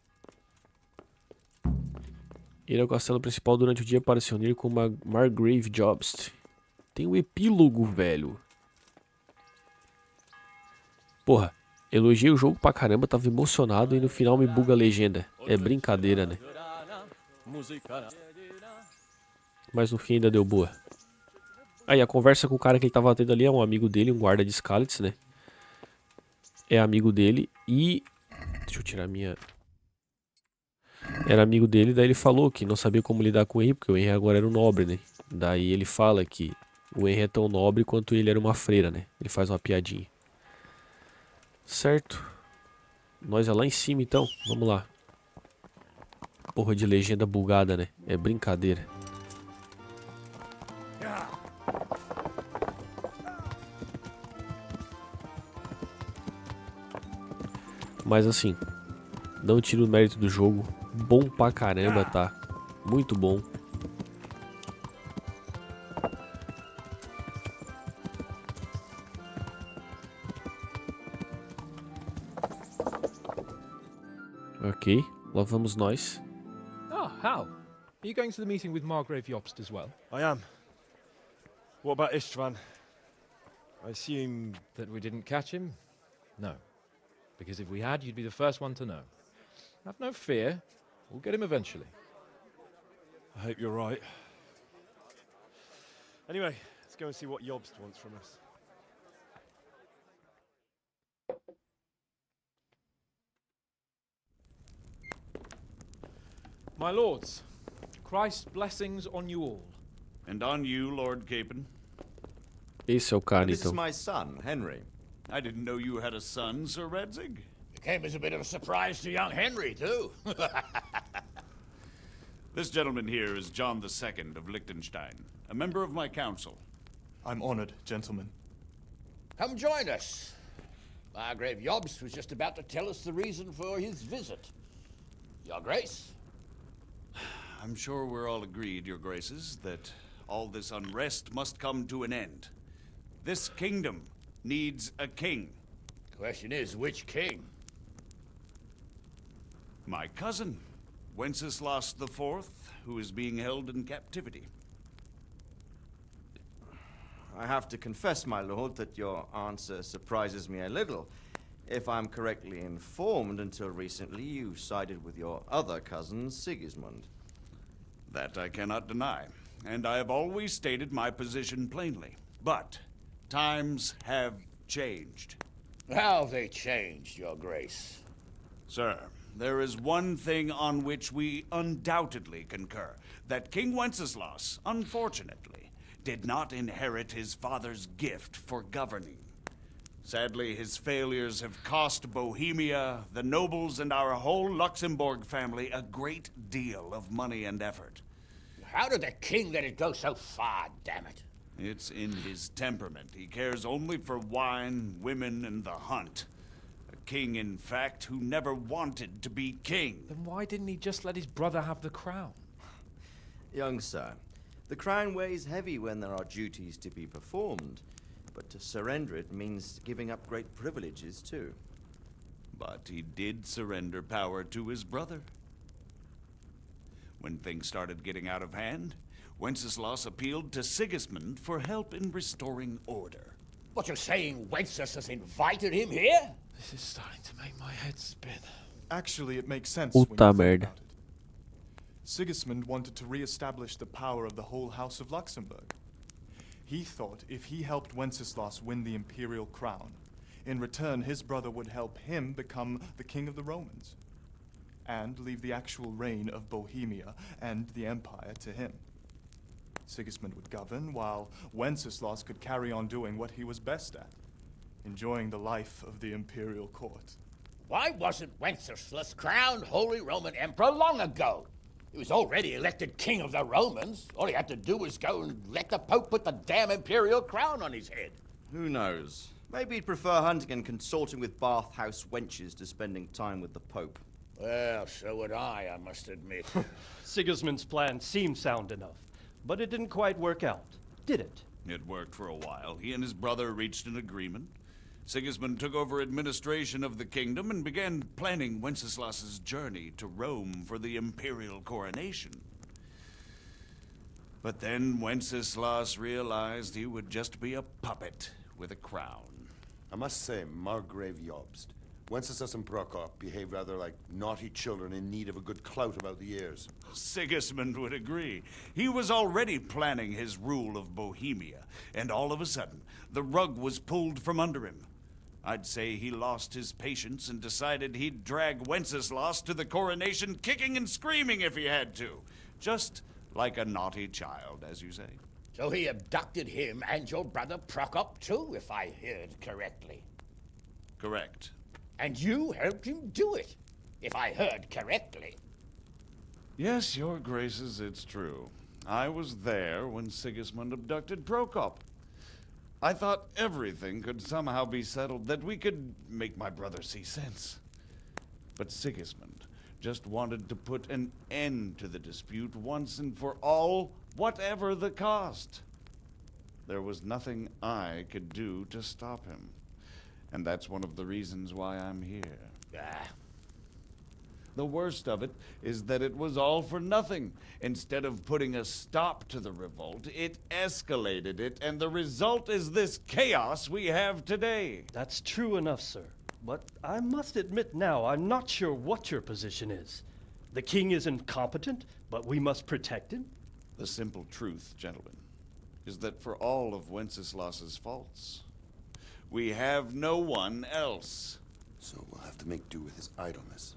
Ir ao castelo principal durante o dia para se unir com Margrave Jobst. Tem um epílogo, velho. Porra, elogiei o jogo pra caramba, tava emocionado e no final me buga a legenda. É brincadeira, né? Mas no fim ainda deu boa. Aí a conversa com o cara que ele tava tendo ali é um amigo dele, um guarda de Skalitz, né? É amigo dele e... Deixa eu tirar a minha... Era amigo dele, daí ele falou que não sabia como lidar com o Henry, porque o Henry agora era um nobre, né? Daí ele fala que o Henry é tão nobre quanto ele era uma freira, né? Ele faz uma piadinha. Certo. Nós é lá em cima, então. Vamos lá. Porra de legenda bugada, né? É brincadeira. Mas assim, não tiro o mérito do jogo. Bom pra caramba, tá? Muito bom. Ok, lá vamos nós. Oh, Hal. Are you going to the meeting with Margrave Jobst as well? I am. What about Istvan? I assume... That we didn't catch him? No. Because if we had, you'd be the first one to know. Have no fear. We'll get him eventually. I hope you're right. Anyway, let's go and see what Jobst wants from us. My lords, Christ's blessings on you all. And on you, Lord Capon. Esse é o cara, This is então. my son, Henry. I didn't know you had a son, Sir Radzig. It came as a bit of a surprise to young Henry, too. This gentleman here is John II of Liechtenstein, a member of my council. I'm honored, gentlemen. Come join us. Margrave Jobst was just about to tell us the reason for his visit. Your Grace? I'm sure we're all agreed, Your Graces, that all this unrest must come to an end. This kingdom needs a king. Question is, which king? My cousin, Wenceslas IV, who is being held in captivity. I have to confess, my lord, that your answer surprises me a little. If I'm correctly informed, until recently you sided with your other cousin, Sigismund. That I cannot deny, and I have always stated my position plainly. But times have changed. How have they changed, Your Grace? Sir, there is one thing on which we undoubtedly concur. That King Wenceslas, unfortunately, did not inherit his father's gift for governing. Sadly, his failures have cost Bohemia, the nobles, and our whole Luxembourg family a great deal of money and effort. How did the king let it go so far, damn it? It's in his temperament. He cares only for wine, women, and the hunt. A king, in fact, who never wanted to be king. Then why didn't he just let his brother have the crown? Young sir, the crown weighs heavy when there are duties to be performed, but to surrender it means giving up great privileges too. But he did surrender power to his brother. When things started getting out of hand, Wenceslas appealed to Sigismund for help in restoring order. What, you're saying Wenceslas invited him here? This is starting to make my head spin. Actually, it makes sense when you Puta think merda. about it. Sigismund wanted to re-establish the power of the whole House of Luxembourg. He thought if he helped Wenceslas win the imperial crown, in return his brother would help him become the king of the Romans, and leave the actual reign of Bohemia and the empire to him. Sigismund would govern, while Wenceslas could carry on doing what he was best at, enjoying the life of the imperial court. Why wasn't Wenceslas crowned Holy Roman Emperor long ago? He was already elected king of the Romans. All he had to do was go and let the Pope put the damn imperial crown on his head. Who knows? Maybe he'd prefer hunting and consorting with bathhouse wenches to spending time with the Pope. Well, so would I must admit. Sigismund's plan seemed sound enough, but it didn't quite work out, did it? It worked for a while. He and his brother reached an agreement. Sigismund took over administration of the kingdom and began planning Wenceslas's journey to Rome for the imperial coronation. But then Wenceslas realized he would just be a puppet with a crown. I must say, Margrave Jobst, Wenceslas and Prokop behave rather like naughty children in need of a good clout about the ears. Sigismund would agree. He was already planning his rule of Bohemia, and all of a sudden, the rug was pulled from under him. I'd say he lost his patience and decided he'd drag Wenceslas to the coronation kicking and screaming if he had to. Just like a naughty child, as you say. So he abducted him and your brother Prokop too, if I heard correctly. Correct. And you helped him do it, if I heard correctly. Yes, your graces, it's true. I was there when Sigismund abducted Prokop. I thought everything could somehow be settled, that we could make my brother see sense. But Sigismund just wanted to put an end to the dispute once and for all, whatever the cost. There was nothing I could do to stop him. And that's one of the reasons why I'm here. The worst of it is that it was all for nothing. Instead of putting a stop to the revolt, it escalated it, and the result is this chaos we have today. That's true enough, sir. But I must admit now, I'm not sure what your position is. The king is incompetent, but we must protect him? The simple truth, gentlemen, is that for all of Wenceslas's faults, we have no one else. So we'll have to make do with his idleness.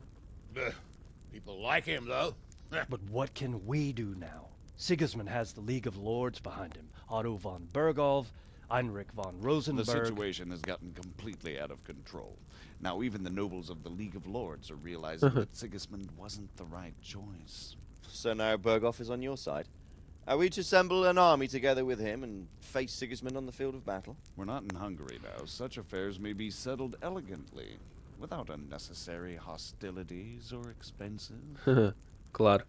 People like him, though. But what can we do now? Sigismund has the League of Lords behind him. Otto von Bergholf, Heinrich von Rosenberg. The situation has gotten completely out of control. Now even the nobles of the League of Lords are realizing that Sigismund wasn't the right choice. So now Berghoff is on your side. Are we to assemble an army together with him and face Sigismund on the field of battle? We're not in Hungary now. Such affairs may be settled elegantly, without unnecessary hostilities or expenses. Claro.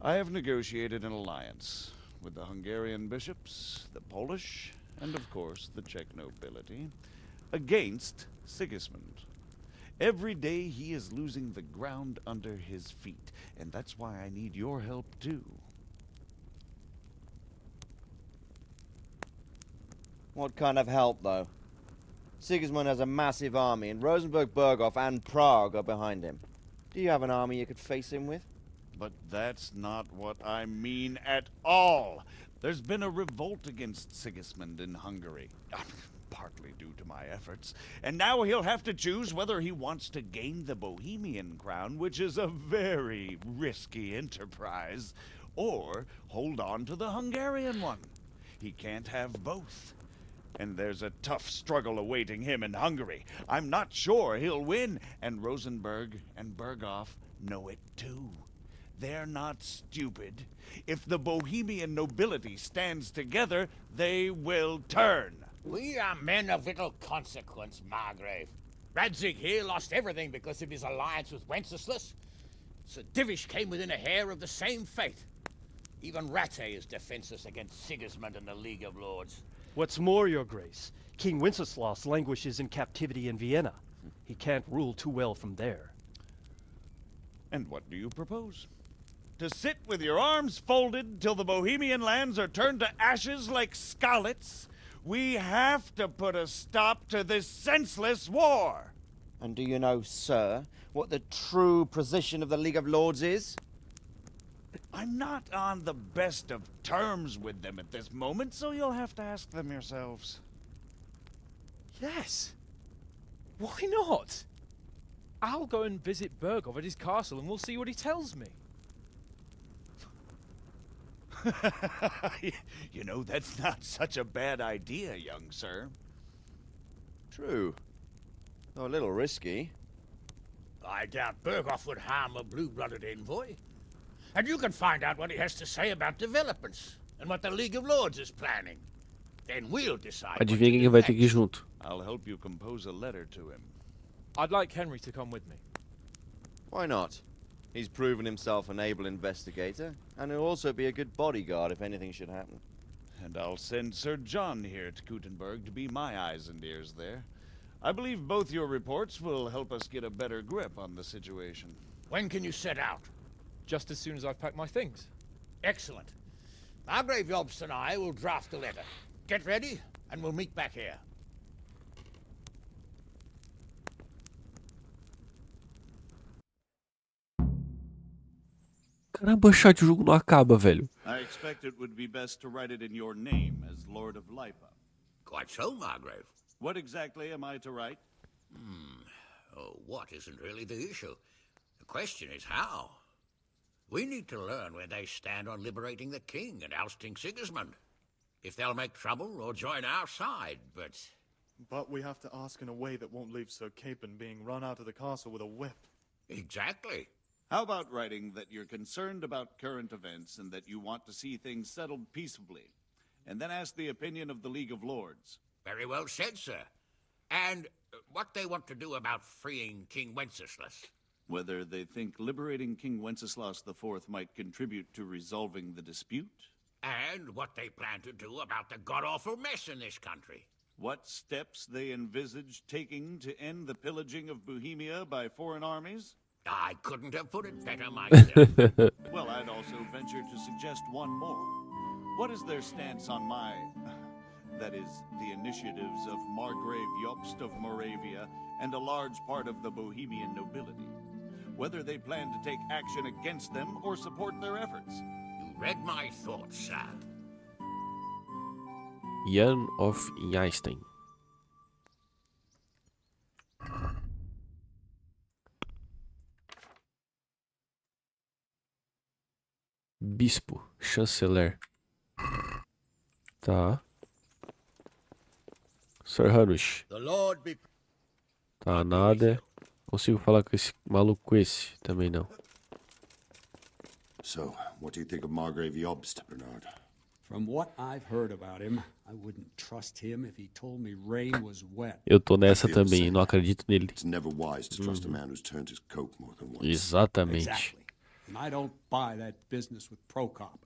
I have negotiated an alliance with the Hungarian bishops, the Polish, and of course the Czech nobility, against Sigismund. Every day he is losing the ground under his feet, and that's why I need your help too. What kind of help, though? Sigismund has a massive army, and Rosenberg, Berghoff, and Prague are behind him. Do you have an army you could face him with? But that's not what I mean at all. There's been a revolt against Sigismund in Hungary, partly due to my efforts, and now he'll have to choose whether he wants to gain the Bohemian crown, which is a very risky enterprise, or hold on to the Hungarian one. He can't have both. and there's a tough struggle awaiting him in Hungary. I'm not sure he'll win, and Rosenberg and Berghoff know it too. They're not stupid. If the Bohemian nobility stands together, they will turn. We are men of little consequence, Margrave. Radzig here lost everything because of his alliance with Wenceslas. Sir Divish came within a hair of the same fate. Even Rattay is defenseless against Sigismund and the League of Lords. What's more, Your Grace, King Wenceslas languishes in captivity in Vienna. He can't rule too well from there. And what do you propose? To sit with your arms folded till the Bohemian lands are turned to ashes like Skalitz? We have to put a stop to this senseless war! And do you know, sir, what the true position of the League of Lords is? I'm not on the best of terms with them at this moment, so you'll have to ask them yourselves. Yes. Why not? I'll go and visit Berghoff at his castle and we'll see what he tells me. You know, that's not such a bad idea, young sir. True. Though a little risky. I doubt Berghoff would harm a blue-blooded envoy. And you can find out what he has to say about developments and what the League of Lords is planning. Then we'll decide. Adivinha quem vai ter que ir junto? I'll help you compose a letter to him. I'd like Henry to come with me. Why not? He's proven himself an able investigator, and he'll also be a good bodyguard if anything should happen. And I'll send Sir John here to Gutenberg to be my eyes and ears there. I believe both your reports will help us get a better grip on the situation. When can you set out? Just as soon as I've packed my things. Excellent. Margrave Jobst and I will draft a letter. Get ready, and we'll meet back here. Caramba, chat, o jogo não acaba, velho. I expect it would be best to write it in your name as Lord of Lipa. Quite so, Margrave. What exactly am I to write? Oh, what isn't really the issue. The question is how. We need to learn where they stand on liberating the king and ousting Sigismund. If they'll make trouble or join our side, but... But we have to ask in a way that won't leave Sir Capon being run out of the castle with a whip. Exactly. How about writing that you're concerned about current events and that you want to see things settled peaceably, and then ask the opinion of the League of Lords? Very well said, sir. And what they want to do about freeing King Wenceslas. Whether they think liberating King Wenceslas IV might contribute to resolving the dispute? And what they plan to do about the god-awful mess in this country. What steps they envisage taking to end the pillaging of Bohemia by foreign armies? I couldn't have put it better myself. Well, I'd also venture to suggest one more. What is their stance on that is, the initiatives of Margrave Jobst of Moravia and a large part of the Bohemian nobility? Whether they plan to take action against them or support their efforts? You read my thoughts, sir. Jan of Einstein. Bispo, chanceler. Tá. Sir Hanush. The Lord be... Tá, nada. Consigo falar com esse maluco esse? Também não. So, what do you think of Margrave Jobst, Bernard? From what I've heard about him, I wouldn't trust him if he told me rain was wet. Eu tô nessa também, não acredito nele. It's never wise to trust a man who's turned his coat more than once. Exatamente. Exactly. And I don't buy that business with Prokop.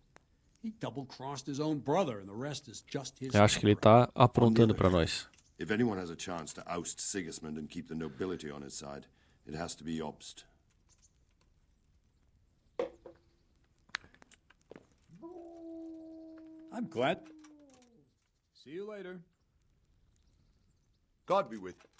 He double-crossed his own brother, and the rest is just his. Eu acho que ele tá aprontando pra nós. If anyone has a chance to oust Sigismund and keep the nobility on his side, it has to be Jobst. I'm glad. See you later. God be with you.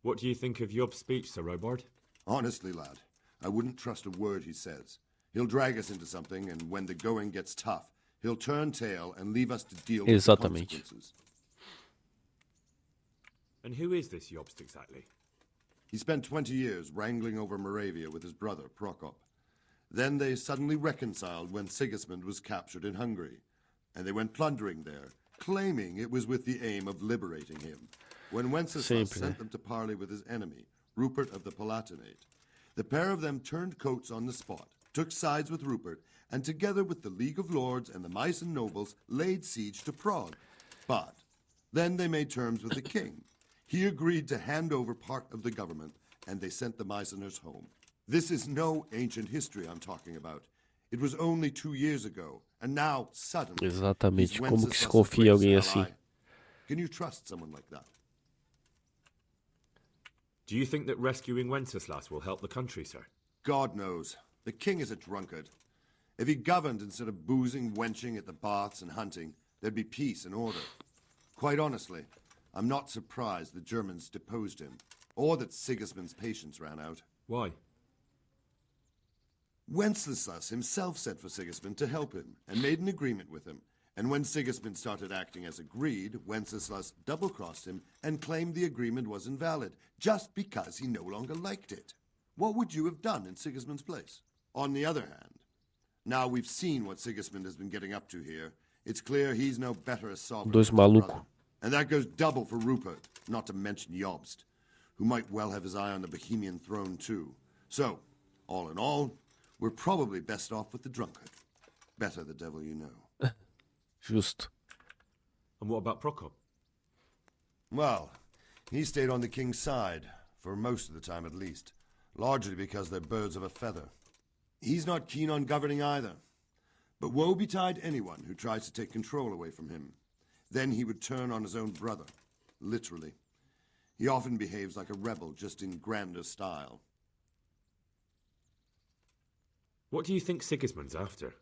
What do you think of Job's speech, Sir Robard? Honestly, lad, I wouldn't trust a word he says. He'll drag us into something, and when the going gets tough, he'll turn tail and leave us to deal with the consequences. And who is this Jobst exactly? He spent 20 years wrangling over Moravia with his brother, Prokop. Then they suddenly reconciled when Sigismund was captured in Hungary, and they went plundering there, claiming it was with the aim of liberating him. When Wenceslas Sempre, sent né? them to parley with his enemy, Rupert of the Palatinate, the pair of them turned coats on the spot, took sides with Rupert, and together with the League of Lords and the Myson nobles laid siege to Prague. But then they made terms with the king. He agreed to hand over part of the government, and they sent the Mysoners home. This is no ancient history I'm talking about. It was only 2 years ago, and now suddenly Exatamente. he's Como que se Wenceslas' confia em alguém greatest assim? ally. Can you trust someone like that? Do you think that rescuing Wenceslas will help the country, sir? God knows. The king is a drunkard. If he governed instead of boozing, wenching at the baths and hunting, there'd be peace and order. Quite honestly, I'm not surprised the Germans deposed him, or that Sigismund's patience ran out. Why? Wenceslas himself sent for Sigismund to help him, and made an agreement with him. And when Sigismund started acting as agreed, Wenceslas double-crossed him and claimed the agreement was invalid, just because he no longer liked it. What would you have done in Sigismund's place? On the other hand, now we've seen what Sigismund has been getting up to here. It's clear he's no better a sovereign Dois than his malucos. brother. And that goes double for Rupert, not to mention Jobst, who might well have his eye on the Bohemian throne too. So, all in all, we're probably best off with the drunkard. Better the devil you know. Justo. And what about Prokop? Well, he stayed on the king's side, for most of the time at least, largely because they're birds of a feather. He's not keen on governing either. But woe betide anyone who tries to take control away from him. Then he would turn on his own brother, literally. He often behaves like a rebel, just in grander style. What do you think Sigismund's after?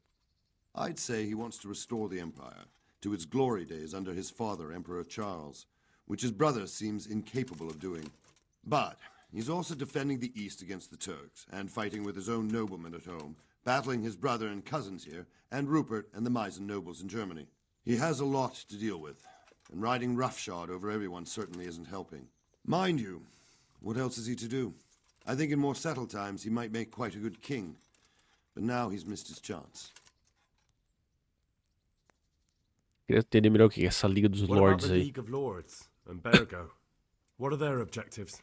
I'd say he wants to restore the empire to its glory days under his father, Emperor Charles, which his brother seems incapable of doing. But he's also defending the East against the Turks, and fighting with his own noblemen at home, battling his brother and cousins here, and Rupert and the Myson nobles in Germany. He has a lot to deal with, and riding roughshod over everyone certainly isn't helping. Mind you, what else is he to do? I think in more settled times he might make quite a good king, but now he's missed his chance. Queria entender melhor o que é essa Liga dos What about Lords the aí. League of Lords and Bergo? What are their objectives?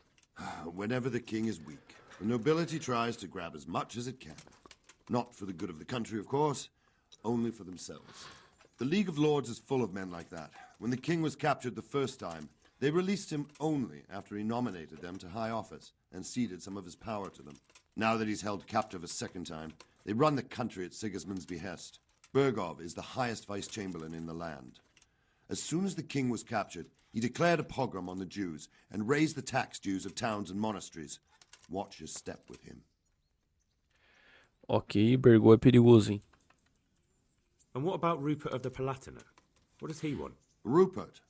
Whenever the king is weak, the nobility tries to grab as much as it can. Not for the good of the country, of course, only for themselves. The League of Lords is full of men like that. When the king was captured the first time, they released him only after he nominated them to high office and ceded some of his power to them. Now that he's held captive a second time, they run the country at Sigismund's behest. Bergov is the highest vice-chamberlain in the land. As soon as the king was captured, he declared a pogrom on the Jews and raised the tax dues of towns and monasteries. Watch your step with him. Ok, Bergou é perigoso, hein? And what about Rupert of the Palatinate? What does he want? Rupert.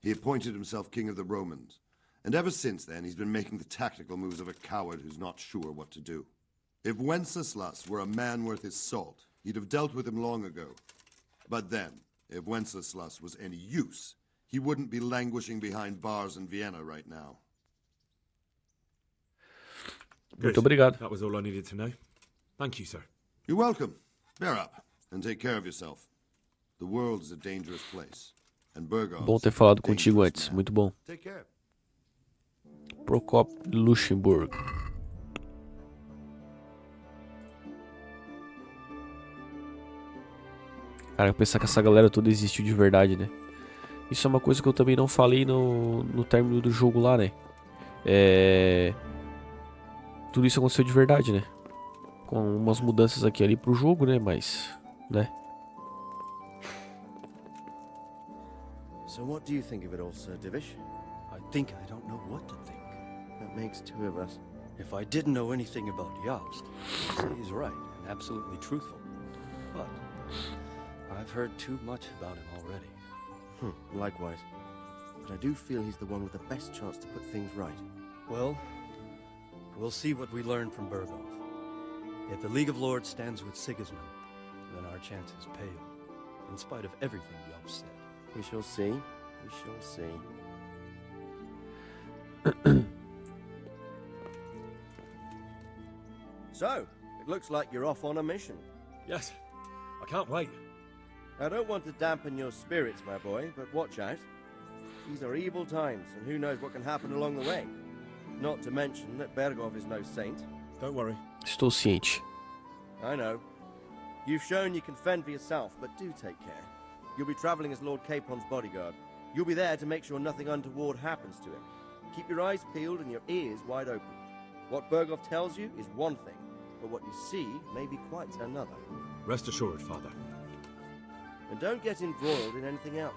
He appointed himself king of the Romans. And ever since then, he's been making the tactical moves of a coward who's not sure what to do. If Wenceslas were a man worth his salt, he'd have dealt with him long ago. But then, if Wenceslas was any use, he wouldn't be languishing behind bars in Vienna right now. Muito obrigado. That was all I needed to know. Thank you, sir. You're welcome. Bear up, and take care of yourself. The world is a dangerous place. And Bergov. Bom ter falado contigo antes. Muito bom. Take care. Prokop Luxemburg. Cara, pensar que essa galera toda existiu de verdade, né? Isso é uma coisa que eu também não falei no término do jogo lá, né? Tudo isso aconteceu de verdade, né? Com umas mudanças aqui e ali pro jogo, né? Mas, né? So what do you think of it all, Sir Divish? I think I don't know what to think. That makes two of us. If I didn't know anything about Jobst, I'd say he's right and absolutely truthful. But I've heard too much about him already. Likewise. But I do feel he's the one with the best chance to put things right. Well, we'll see what we learn from Bergov. If the League of Lords stands with Sigismund, then our chances pale, in spite of everything Jobst said. We shall see. We shall see. So, it looks like you're off on a mission. Yes, I can't wait. I don't want to dampen your spirits, my boy, but watch out. These are evil times, and who knows what can happen along the way. Not to mention that Bergov is no saint. Don't worry. Estou ciente. I know. You've shown you can fend for yourself, but do take care. You'll be traveling as Lord Capon's bodyguard. You'll be there to make sure nothing untoward happens to him. Keep your eyes peeled and your ears wide open. What Bergov tells you is one thing, but what you see may be quite another. Rest assured, Father. And don't get embroiled in anything else.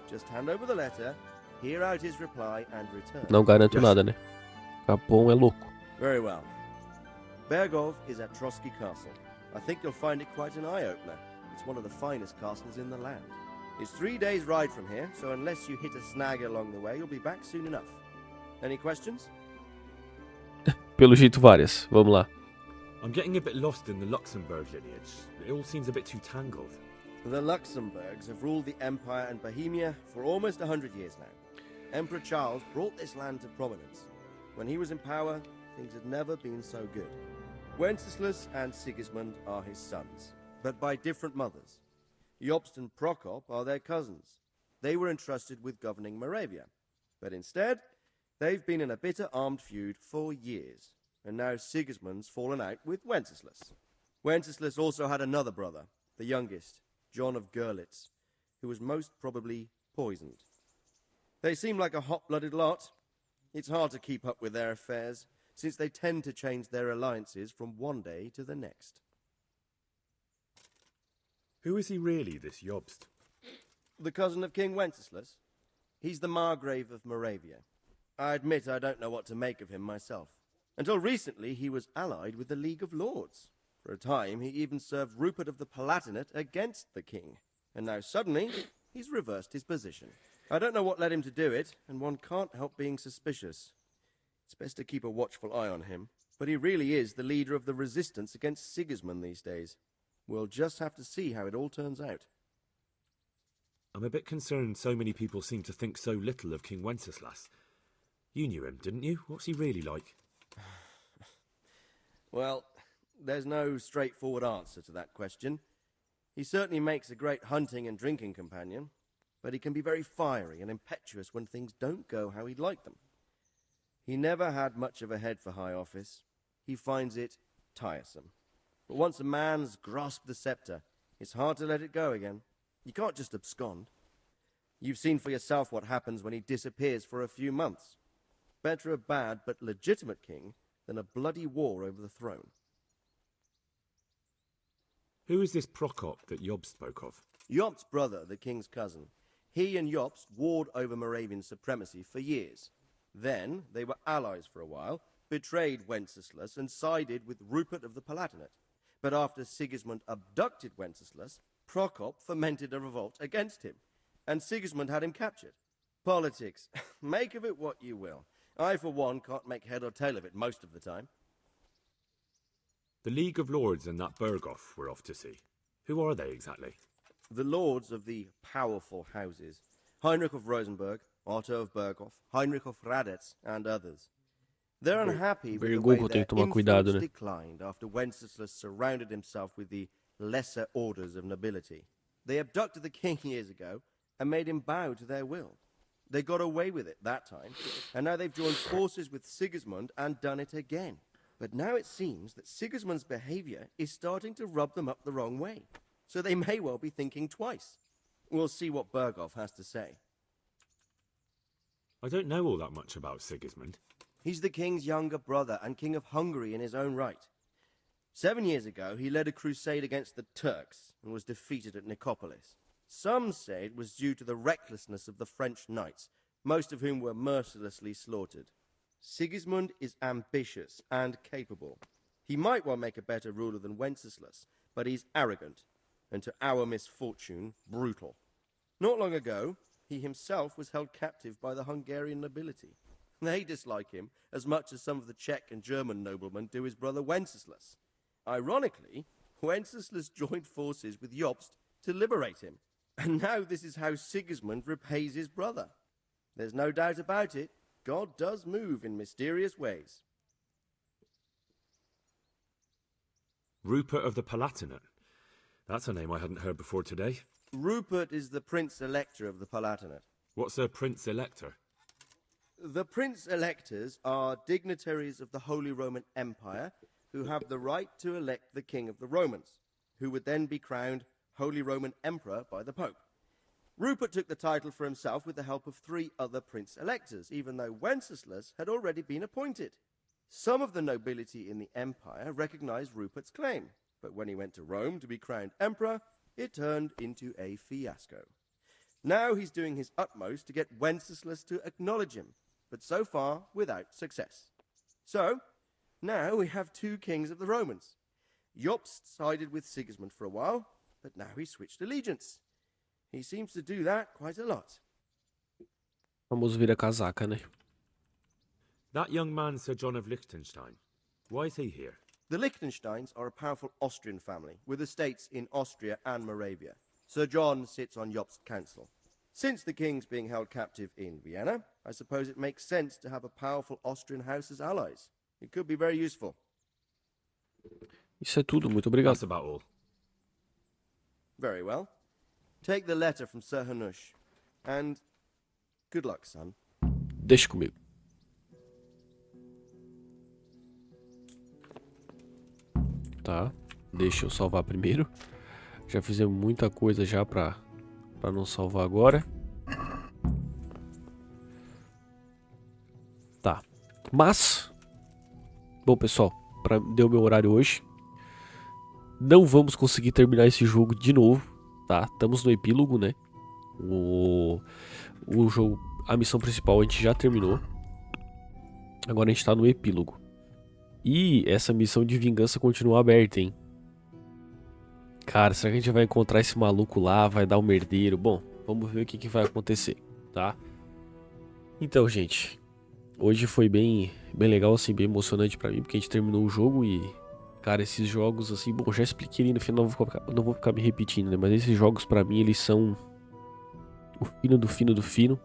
Just hand over the letter, hear out his reply, and return. Não garanto nada, né? Capon é louco. Very well. Bergov is at Trotsky Castle. I think you'll find it quite an eye-opener. It's one of the finest castles in the land. It's 3 days' ride from here, so unless you hit a snag along the way, you'll be back soon enough. Any questions? Pelo jeito, várias. Vamos lá. I'm getting a bit lost in the Luxembourg lineage. It all seems a bit too tangled. The Luxembourgs have ruled the Empire and Bohemia for almost 100 years now. Emperor Charles brought this land to prominence. When he was in power, things had never been so good. Wenceslas and Sigismund are his sons, but by different mothers. Jobst and Prokop are their cousins. They were entrusted with governing Moravia. But instead, they've been in a bitter armed feud for years, and now Sigismund's fallen out with Wenceslas. Wenceslas also had another brother, the youngest, John of Görlitz, who was most probably poisoned. They seem like a hot-blooded lot. It's hard to keep up with their affairs, since they tend to change their alliances from one day to the next. Who is he really, this Jobst? The cousin of King Wenceslas. He's the Margrave of Moravia. I admit I don't know what to make of him myself. Until recently, he was allied with the League of Lords. For a time, he even served Rupert of the Palatinate against the king. And now suddenly, he's reversed his position. I don't know what led him to do it, and one can't help being suspicious. It's best to keep a watchful eye on him, but he really is the leader of the resistance against Sigismund these days. We'll just have to see how it all turns out. I'm a bit concerned so many people seem to think so little of King Wenceslas. You knew him, didn't you? What's he really like? Well, there's no straightforward answer to that question. He certainly makes a great hunting and drinking companion, but he can be very fiery and impetuous when things don't go how he'd like them. He never had much of a head for high office. He finds it tiresome. But once a man's grasped the scepter, it's hard to let it go again. You can't just abscond. You've seen for yourself what happens when he disappears for a few months. Better a bad but legitimate king than a bloody war over the throne. Who is this Prokop that Jobst spoke of? Jobst's brother, the king's cousin. He and Jobst warred over Moravian supremacy for years. Then they were allies for a while, betrayed Wenceslas and sided with Rupert of the Palatinate. But after Sigismund abducted Wenceslas, Prokop fomented a revolt against him, and Sigismund had him captured. Politics. Make of it what you will. I, for one, can't make head or tail of it most of the time. The League of Lords and that Berghoff we're off to see. Who are they exactly? The lords of the powerful houses. Heinrich of Rosenberg, Otto of Berghoff, Heinrich of Radetz, and others. They're unhappy with the way their influence declined after Wenceslas surrounded himself with the lesser orders of nobility. They abducted the king years ago and made him bow to their will. They got away with it that time, and now they've joined forces with Sigismund and done it again. But now it seems that Sigismund's behavior is starting to rub them up the wrong way, so they may well be thinking twice. We'll see what Berghoff has to say. I don't know all that much about Sigismund. He's the king's younger brother and king of Hungary in his own right. 7 years ago, he led a crusade against the Turks and was defeated at Nicopolis. Some say it was due to the recklessness of the French knights, most of whom were mercilessly slaughtered. Sigismund is ambitious and capable. He might well make a better ruler than Wenceslas, but he's arrogant, and to our misfortune, brutal. Not long ago, he himself was held captive by the Hungarian nobility. They dislike him as much as some of the Czech and German noblemen do his brother Wenceslas. Ironically, Wenceslas joined forces with Jobst to liberate him. And now this is how Sigismund repays his brother. There's no doubt about it, God does move in mysterious ways. Rupert of the Palatinate. That's a name I hadn't heard before today. Rupert is the Prince Elector of the Palatinate. What's a Prince Elector? The Prince Electors are dignitaries of the Holy Roman Empire who have the right to elect the King of the Romans, who would then be crowned Holy Roman Emperor by the Pope. Rupert took the title for himself with the help of 3 other Prince Electors, even though Wenceslas had already been appointed. Some of the nobility in the empire recognized Rupert's claim, but when he went to Rome to be crowned emperor, it turned into a fiasco. Now he's doing his utmost to get Wenceslas to acknowledge him, but so far without success. So, now we have 2 kings of the Romans. Jobst sided with Sigismund for a while, but now he's switched allegiance. He seems to do that quite a lot. Vamos vira casaca, né? That young man, Sir John of Liechtenstein. Why is he here? The Liechtensteins are a powerful Austrian family with estates in Austria and Moravia. Sir John sits on Jobst's council. Since the king's being held captive in Vienna, I suppose it makes sense to have a powerful Austrian house as allies. It could be very useful. Isso é tudo, muito obrigado. That's about all. Very well. Take the letter from Sir Hanush. And good luck, son. Deixa comigo. Tá, deixa eu salvar primeiro. Já fizemos muita coisa já pra não salvar agora. Tá, mas... Bom, pessoal, deu meu horário hoje. Não vamos conseguir terminar esse jogo de novo, tá? Estamos no epílogo, né? O jogo, a missão principal a gente já terminou. Agora a gente tá no epílogo. E essa missão de vingança continua aberta, hein? Cara, será que a gente vai encontrar esse maluco lá? Vai dar um merdeiro? Bom, vamos ver o que vai acontecer, tá? Então, gente, hoje foi bem legal, assim, bem emocionante pra mim, porque a gente terminou o jogo e... Cara, esses jogos, assim... Bom, já expliquei ali no final, não vou ficar me repetindo, né? Mas esses jogos, pra mim, eles são... O fino do fino do fino.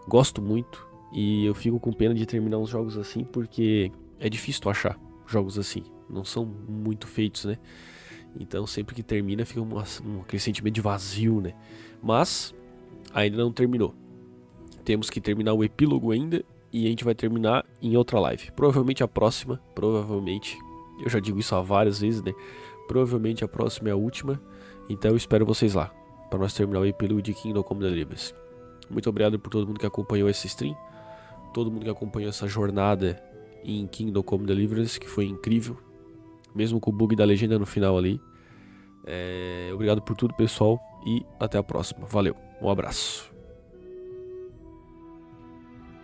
Gosto muito. E eu fico com pena de terminar uns jogos assim, porque... É difícil tu achar jogos assim, não são muito feitos, né? Então sempre que termina fica aquele sentimento de vazio, né? Mas ainda não terminou. Temos que terminar o epílogo ainda e a gente vai terminar em outra live. Provavelmente a próxima, eu já digo isso há várias vezes, né? Provavelmente a próxima é a última, então eu espero vocês lá, para nós terminar o epílogo de Kingdom Come Deliverance. Muito obrigado por todo mundo que acompanhou essa stream, todo mundo que acompanhou essa jornada em Kingdom Come Deliverance, que foi incrível, mesmo com o bug da legenda no final ali. Obrigado por tudo, pessoal, e até a próxima. Valeu, um abraço.